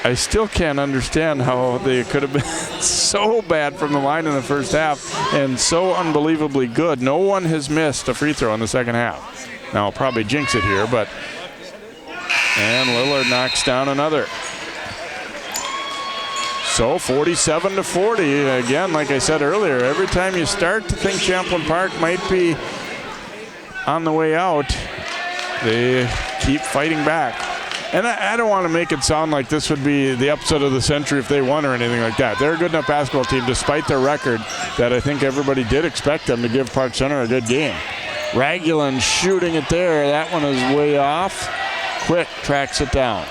I still can't understand how they could have been so bad from the line in the first half and so unbelievably good. No one has missed a free throw in the second half. Now I'll probably jinx it here, but and Lillard knocks down another. So 47-40. Again, like I said earlier, every time you start to think Champlin Park might be on the way out, they keep fighting back. And I don't want to make it sound like this would be the upset of the century if they won or anything like that. They're a good enough basketball team, despite their record, that I think everybody did expect them to give Park Center a good game. Ragulin shooting it there. That one is way off. Quick tracks it down.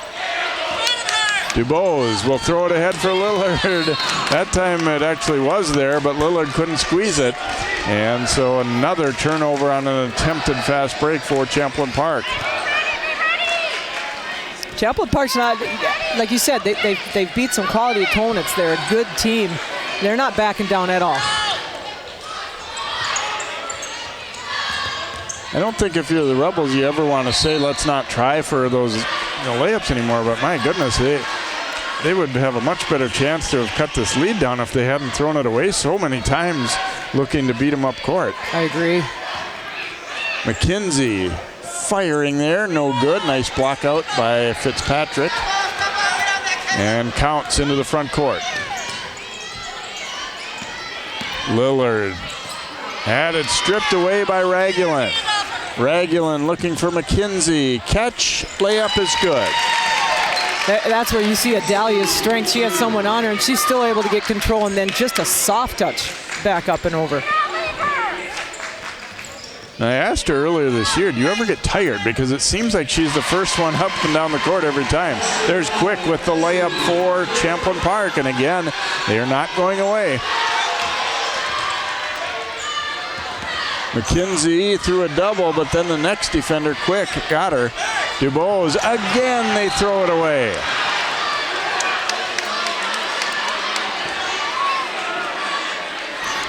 DuBose will throw it ahead for Lillard. That time it actually was there, but Lillard couldn't squeeze it. And so another turnover on an attempted fast break for Champlin Park. Champlin Park's not, like you said, they've beat some quality opponents. They're a good team. They're not backing down at all. I don't think if you're the Rebels, you ever want to say, let's not try for those layups anymore. But my goodness, they would have a much better chance to have cut this lead down if they hadn't thrown it away so many times looking to beat them up court. I agree. Mckenzie firing there, no good. Nice block out by Fitzpatrick. And counts into the front court. Lillard had it stripped away by Ragulin. Ragulin looking for Mckenzie. Catch, layup is good. That's where you see Adalia's strength. She has someone on her, and she's still able to get control, and then just a soft touch back up and over. I asked her earlier this year, do you ever get tired? Because it seems like she's the first one up and down the court every time. There's Quick with the layup for Champlin Park, and again, they are not going away. Mckenzie threw a double, but then the next defender, Quick, got her. DuBose, again they throw it away.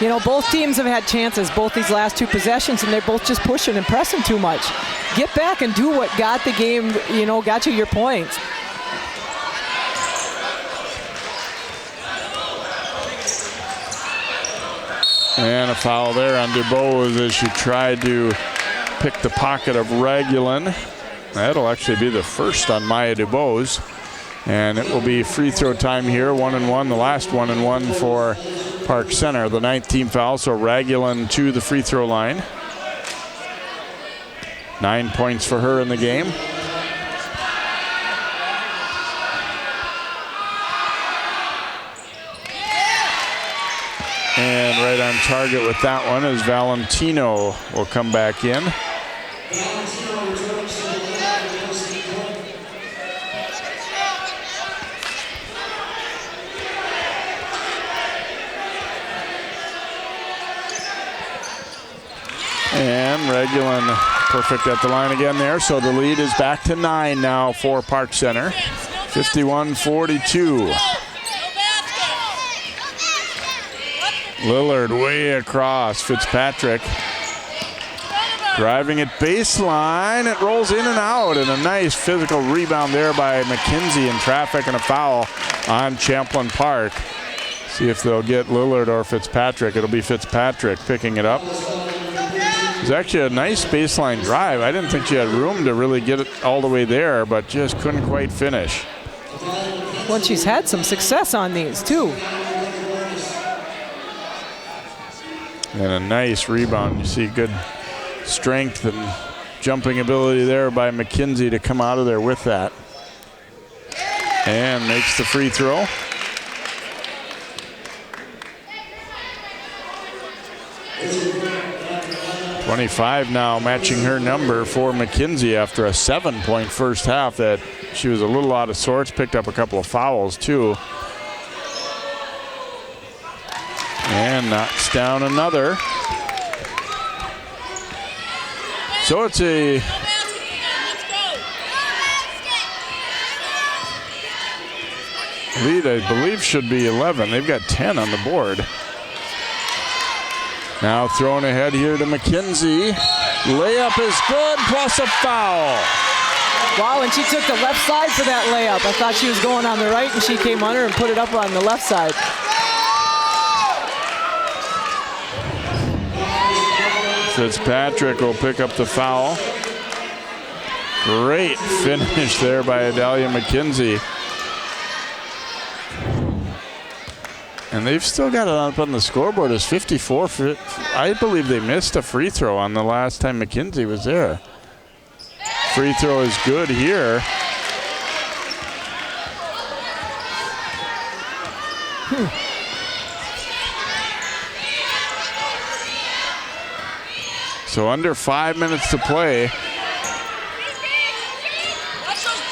You know, both teams have had chances, both these last 2 possessions, and they're both just pushing and pressing too much. Get back and do what got the game, you know, got you your points. And a foul there on DuBose as she tried to pick the pocket of Regulin. That'll actually be the first on Maya DuBose. And it will be free throw time here, 1-1, the last 1-1 for Park Center. The 9th team foul, so Regulin to the free throw line. 9 points for her in the game. And right on target with that one is Valentino will come back in. And Regulin perfect at the line again there. So the lead is back to 9 now for Park Center. 51-42. Lillard way across. Fitzpatrick driving it baseline. It rolls in and out, and a nice physical rebound there by Mckenzie in traffic, and a foul on Champlin Park. See if they'll get Lillard or Fitzpatrick. It'll be Fitzpatrick picking it up. It was actually a nice baseline drive. I didn't think she had room to really get it all the way there, but just couldn't quite finish. Well, she's had some success on these too. And a nice rebound. You see good strength and jumping ability there by Mckenzie to come out of there with that. And makes the free throw. .25 now, matching her number for Mckenzie after a 7-point first half that she was a little out of sorts, picked up a couple of fouls too. And knocks down another. So it's a lead, I believe, should be 11. They've got 10 on the board. Now thrown ahead here to Mckenzie. Layup is good, plus a foul. Wow, and she took the left side for that layup. I thought she was going on the right, and she came under and put it up on the left side. Fitzpatrick will pick up the foul. Great finish there by Adalia Mckenzie. And they've still got it up on the scoreboard as 54. I believe they missed a free throw on the last time Mckenzie was there. Free throw is good here. So under 5 minutes to play.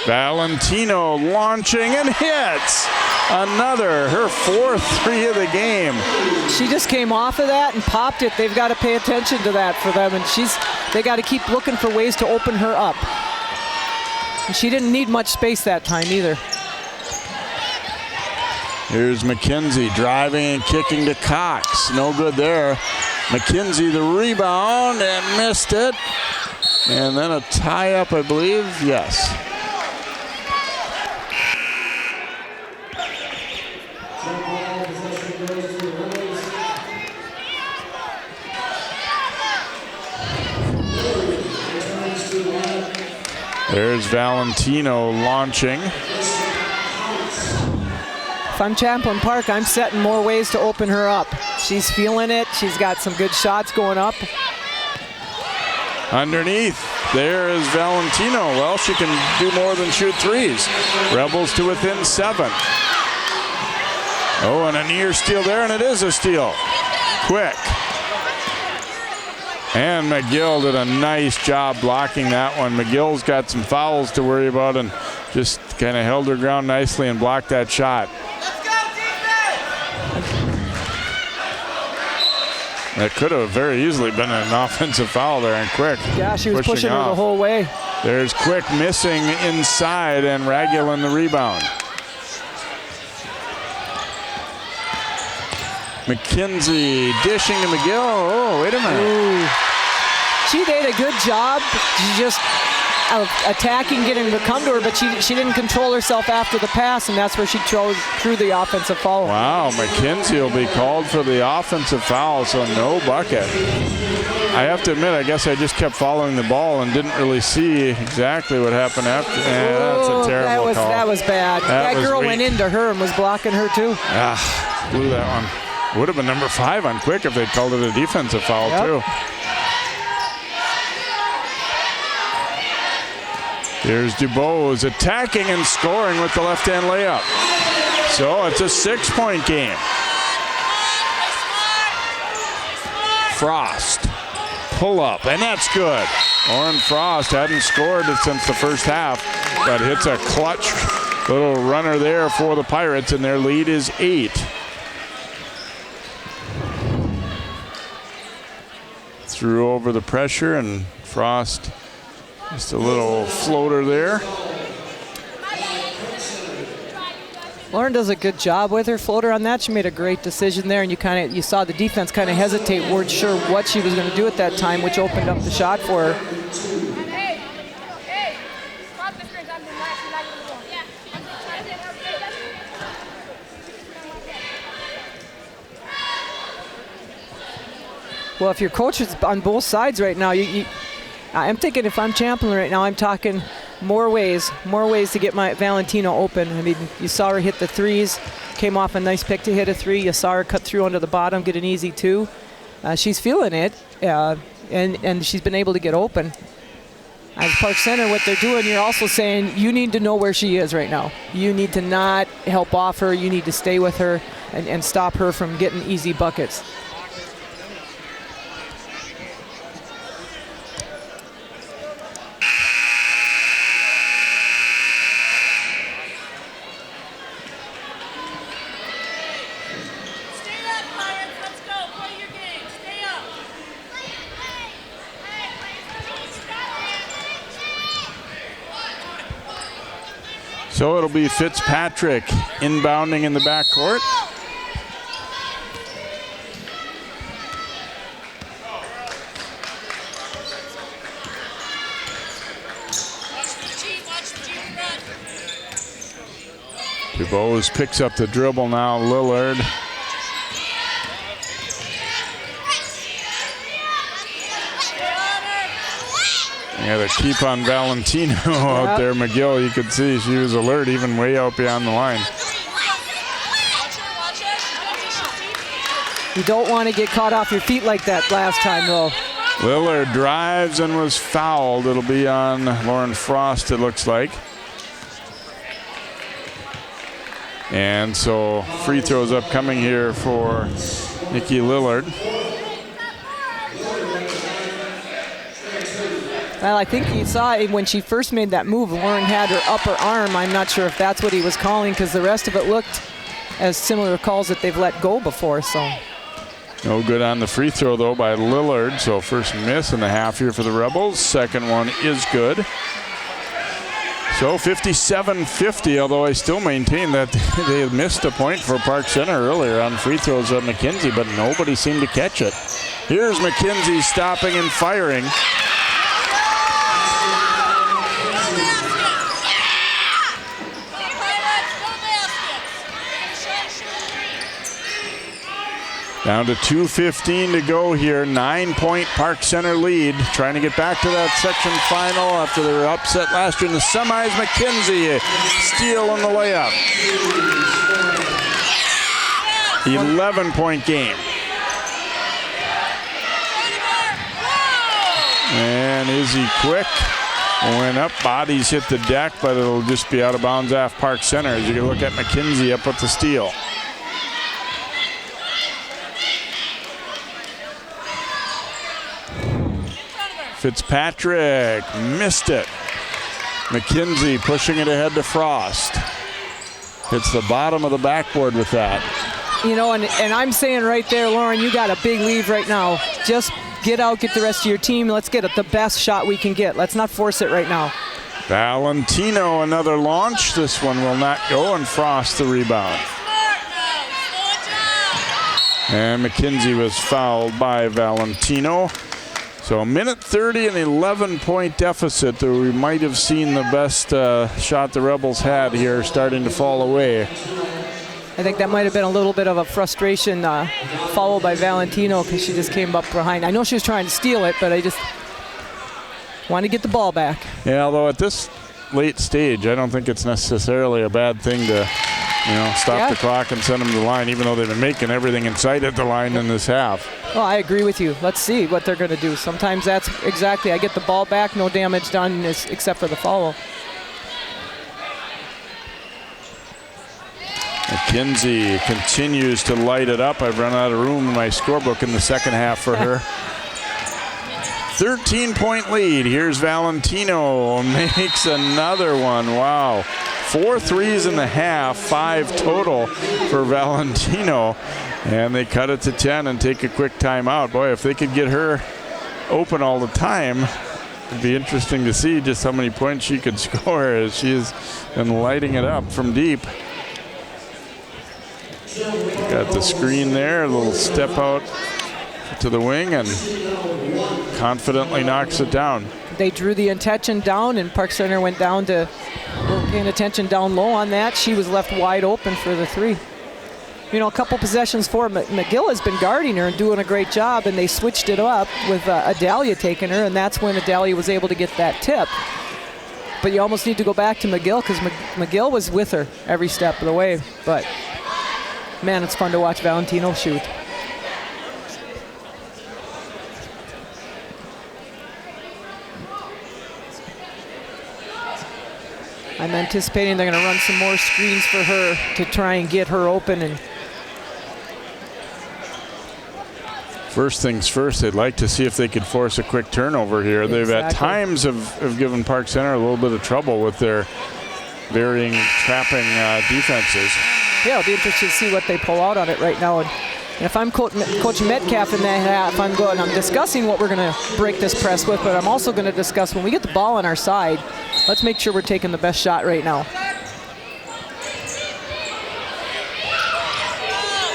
Valentino launching and hits. Another, her 4th three of the game. She just came off of that and popped it. They've got to pay attention to that for them, and they got to keep looking for ways to open her up. And she didn't need much space that time either. Here's Mckenzie driving and kicking to Cox. No good there. Mckenzie the rebound and missed it. And then a tie-up, I believe. Yes. There's Valentino launching. If I'm Champlin Park, I'm setting more ways to open her up. She's feeling it. She's got some good shots going up. Underneath, there is Valentino. Well, she can do more than shoot threes. Rebels to within 7. Oh, and a near steal there, and it is a steal. Quick. And McGill did a nice job blocking that one. McGill's got some fouls to worry about and just kind of held her ground nicely and blocked that shot. That could have very easily been an offensive foul there, and Quick. Yeah, she was pushing her the whole way. There's Quick missing inside, and Regulin the rebound. Mckenzie dishing to McGill. Oh, wait a minute. Ooh. She did a good job. She just attacking, getting to come to her, but she didn't control herself after the pass, and that's where she threw the offensive foul. Wow, Mckenzie will be called for the offensive foul, so no bucket. I have to admit, I guess I just kept following the ball and didn't really see exactly what happened after. That's a terrible call. That was bad. That girl went into her and was blocking her too. Blew that one. Would have been number 5 on quick if they'd called it a defensive foul too. Here's DuBose attacking and scoring with the left-hand layup. So it's a 6-point game. Frost, pull up, and that's good. Lauren Frost hadn't scored since the first half, but hits a clutch little runner there for the Pirates, and their lead is 8. Threw over the pressure, and Frost just a little floater there. Lauren does a good job with her floater on that. She made a great decision there, and you saw the defense kind of hesitate, weren't sure what she was going to do at that time, which opened up the shot for her. Well, if your coach is on both sides right now, I'm thinking if I'm Champlin right now, I'm talking more ways to get my Valentino open. I mean, you saw her hit the threes, came off a nice pick to hit a 3. You saw her cut through under the bottom, get an easy 2. She's feeling it, and she's been able to get open. As Park Center, what they're doing, you're also saying you need to know where she is right now. You need to not help off her. You need to stay with her and stop her from getting easy buckets. So it'll be Fitzpatrick inbounding in the backcourt. DuBose picks up the dribble now, Lillard. Yeah, to keep on Valentino out there. McGill, you could see she was alert even way out beyond the line. You don't want to get caught off your feet like that last time, though. Lillard drives and was fouled. It'll be on Lauren Frost, it looks like. And so free throws upcoming here for Nikki Lillard. Well, I think you saw when she first made that move, Lauren had her upper arm. I'm not sure if that's what he was calling, because the rest of it looked as similar calls that they've let go before. So no good on the free throw, though, by Lillard. So first miss in the half here for the Rebels. Second one is good. So 57-50, although I still maintain that they missed a point for Park Center earlier on free throws of Mckenzie, but nobody seemed to catch it. Here's Mckenzie stopping and firing. Down to 2:15 to go here. 9-point Park Center lead. Trying to get back to that section final after they were upset last year in the semis. Mckenzie steal on the layup. 11-point game. And Izzy Quick went up. Bodies hit the deck, but it'll just be out of bounds off Park Center as you can look at Mckenzie up with the steal. Fitzpatrick missed it. Mckenzie pushing it ahead to Frost. Hits the bottom of the backboard with that. You know, and I'm saying right there, Lauren, you got a big lead right now. Just get out, get the rest of your team. Let's get the best shot we can get. Let's not force it right now. Valentino, another launch. This one will not go, and Frost the rebound. And Mckenzie was fouled by Valentino. So a minute 30 and 11-point deficit. That we might have seen the best shot the Rebels had here starting to fall away. I think that might have been a little bit of a frustration followed by Valentino because she just came up behind. I know she was trying to steal it, but I just want to get the ball back. Yeah, although at this late stage, I don't think it's necessarily a bad thing to, stop the clock and send them to the line, even though they've been making everything in sight at the line in this half. Well, I agree with you. Let's see what they're going to do. Sometimes that's exactly, I get the ball back, no damage done except for the foul. Mckenzie continues to light it up. I've run out of room in my scorebook in the second half for her. 13-point lead. Here's Valentino. Makes another one. Wow. 4 threes in the half, 5 total for Valentino. And they cut it to 10 and take a quick timeout. Boy, if they could get her open all the time, it'd be interesting to see just how many points she could score as she has been lighting it up from deep. Got the screen there, a little step out to the wing and confidently knocks it down. They drew the intention down and Park Center went down to paying attention down low on that. She was left wide open for the three. A couple possessions for McGill has been guarding her and doing a great job, and they switched it up with Adalia taking her, and that's when Adalia was able to get that tip. But you almost need to go back to McGill because McGill was with her every step of the way. But man, it's fun to watch Valentino shoot. I'm anticipating they're going to run some more screens for her to try and get her open. And first things first, they'd like to see if they could force a quick turnover here. Exactly. They've at times have given Park Center a little bit of trouble with their varying trapping defenses. Yeah, I'll be interested to see what they pull out on it right now. And if I'm Coach Metcalf in that half, I'm discussing what we're going to break this press with, but I'm also going to discuss when we get the ball on our side, let's make sure we're taking the best shot right now.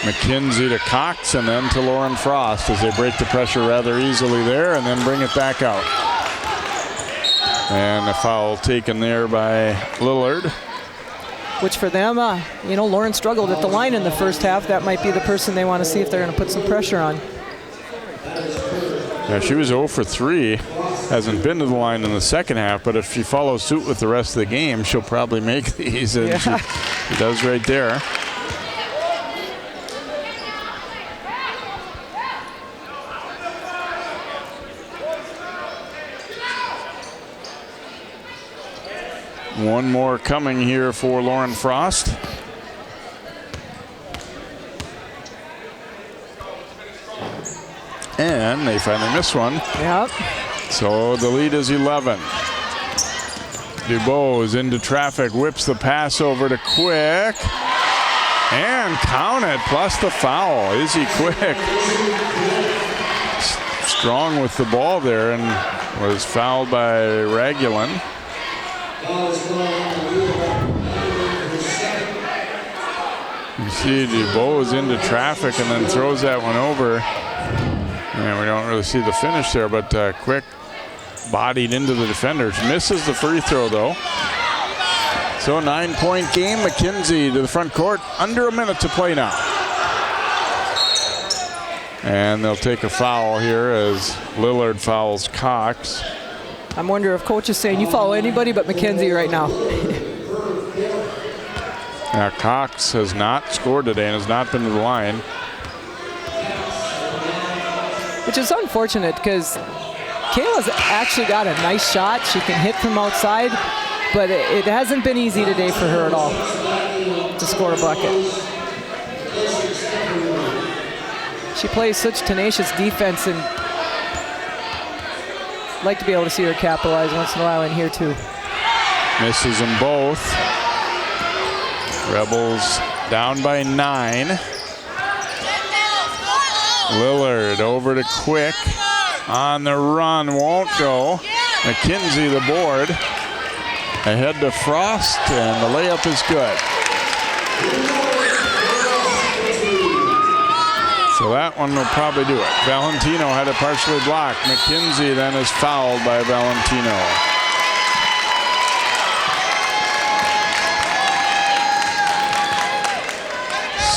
Mckenzie to Cox and then to Lauren Frost as they break the pressure rather easily there and then bring it back out. And a foul taken there by Lillard. Which for them, Lauren struggled at the line in the first half. That might be the person they want to see if they're going to put some pressure on. Yeah, she was 0 for 3. Hasn't been to the line in the second half, but if she follows suit with the rest of the game, she'll probably make these. And she does right there. One more coming here for Lauren Frost. And they finally miss one. Yep. So the lead is 11. Dubois is into traffic, whips the pass over to Quick. And count it, plus the foul. Izzy Quick. Strong with the ball there and was fouled by Ragulin. You see Dubois into traffic and then throws that one over. And we don't really see the finish there, but Quick bodied into the defenders. Misses the free throw though. So a 9-point game. Mckenzie to the front court. Under a minute to play now. And they'll take a foul here as Lillard fouls Cox. I'm wondering if coach is saying you follow anybody but Mckenzie right now. Now Cox has not scored today and has not been to the line. Which is unfortunate because Kayla's actually got a nice shot. She can hit from outside, but it hasn't been easy today for her at all to score a bucket. She plays such tenacious defense, and I'd like to be able to see her capitalize once in a while in here too. Misses them both. Rebels down by 9. Lillard over to Quick. On the run, won't go. Mckenzie the board. Ahead to Frost, and the layup is good. So that one will probably do it. Valentino had it partially blocked. Mckenzie then is fouled by Valentino.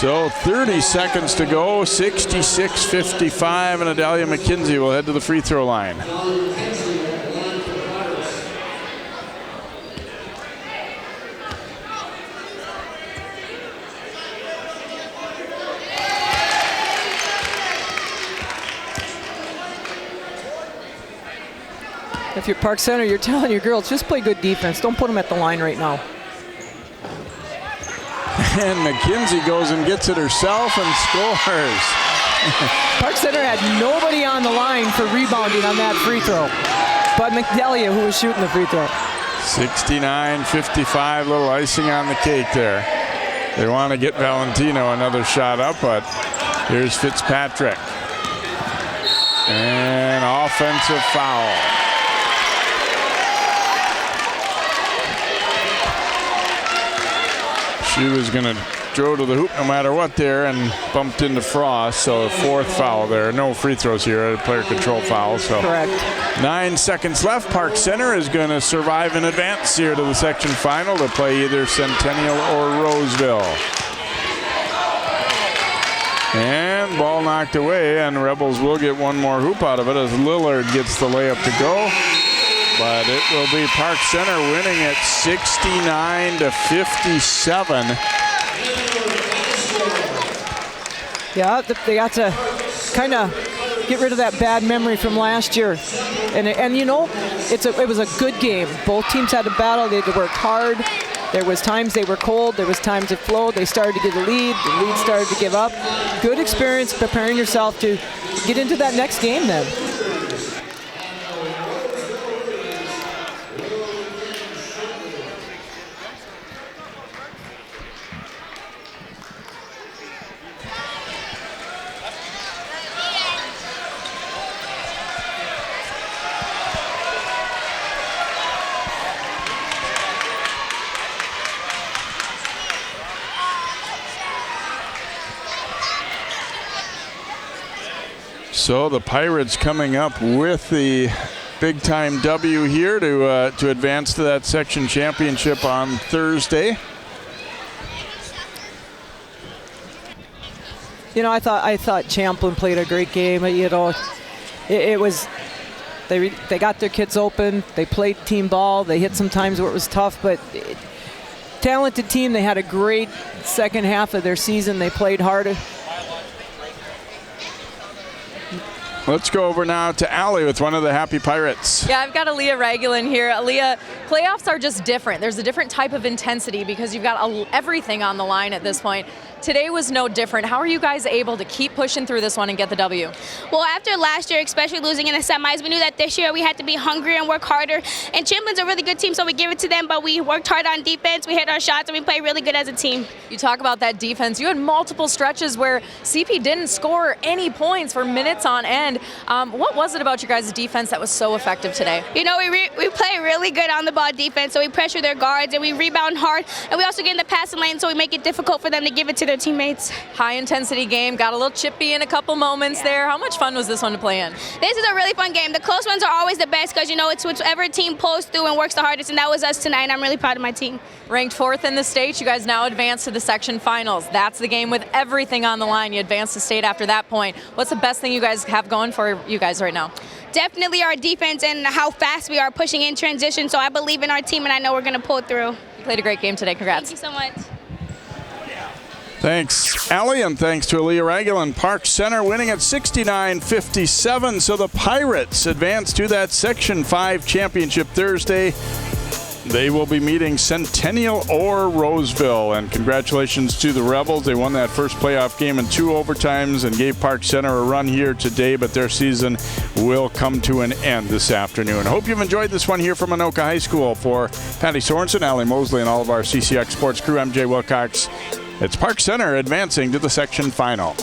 So 30 seconds to go, 66-55, and Adalia Mckenzie will head to the free throw line. If you're Park Center, you're telling your girls, just play good defense. Don't put them at the line right now. And Mckenzie goes and gets it herself and scores. Park Center had nobody on the line for rebounding on that free throw, but Adalia, who was shooting the free throw. 69-55, little icing on the cake there. They want to get Valentino another shot up, but here's Fitzpatrick. And offensive foul. She was going to throw to the hoop no matter what there and bumped into Frost. So fourth foul there. No free throws here. A player control foul. So correct. 9 seconds left. Park Center is going to survive and advance here to the section final to play either Centennial or Roseville. And ball knocked away, and Rebels will get one more hoop out of it as Lillard gets the layup to go. But it will be Park Center winning at 69-57. Yeah, they got to kind of get rid of that bad memory from last year. And you know, it was a good game. Both teams had to battle. They worked hard. There was times they were cold. There was times it flowed. They started to get the lead. The lead started to give up. Good experience preparing yourself to get into that next game then. So the Pirates coming up with the big-time W here to advance to that section championship on Thursday. You know, I thought Champlin played a great game. You know, it was they got their kids open. They played team ball. They hit some times where it was tough, but talented team. They had a great second half of their season. They played hard. Let's go over now to Allie with one of the Happy Pirates. Yeah, I've got Aaliyah Ragulin here. Aaliyah, playoffs are just different. There's a different type of intensity because you've got everything on the line at this point. Today was no different. How are you guys able to keep pushing through this one and get the W? Well, after last year, especially losing in the semis, we knew that this year we had to be hungry and work harder. And Champlin's a really good team, so we give it to them, but we worked hard on defense, we hit our shots, and we played really good as a team. You talk about that defense. You had multiple stretches where CP didn't score any points for minutes on end. What was it about your guys' defense that was so effective today? You know, we play really good on the ball defense, so we pressure their guards, and we rebound hard, and we also get in the passing lane, so we make it difficult for them to give it to their teammates. High intensity game, got a little chippy in a couple moments there. How much fun was this one to play in? This is a really fun game. The close ones are always the best because, you know, it's whichever team pulls through and works the hardest, and that was us tonight, and I'm really proud of my team. Ranked 4th in the state, you guys now advance to the section finals. That's the game with everything on the line. You advance to state after that point. What's the best thing you guys have going for you guys right now? Definitely our defense and how fast we are pushing in transition, so I believe in our team, and I know we're going to pull through. You played a great game today. Congrats. Thank you so much. Thanks, Allie, and thanks to Aaliyah Ragulin. Park Center winning at 69-57, so the Pirates advance to that Section 5 championship Thursday. They will be meeting Centennial or Roseville, and congratulations to the Rebels. They won that first playoff game in 2 overtimes and gave Park Center a run here today, but their season will come to an end this afternoon. Hope you've enjoyed this one here from Anoka High School. For Patty Sorensen, Allie Mosley, and all of our CCX Sports crew, I'm Jay Wilcox. It's Park Center advancing to the section final.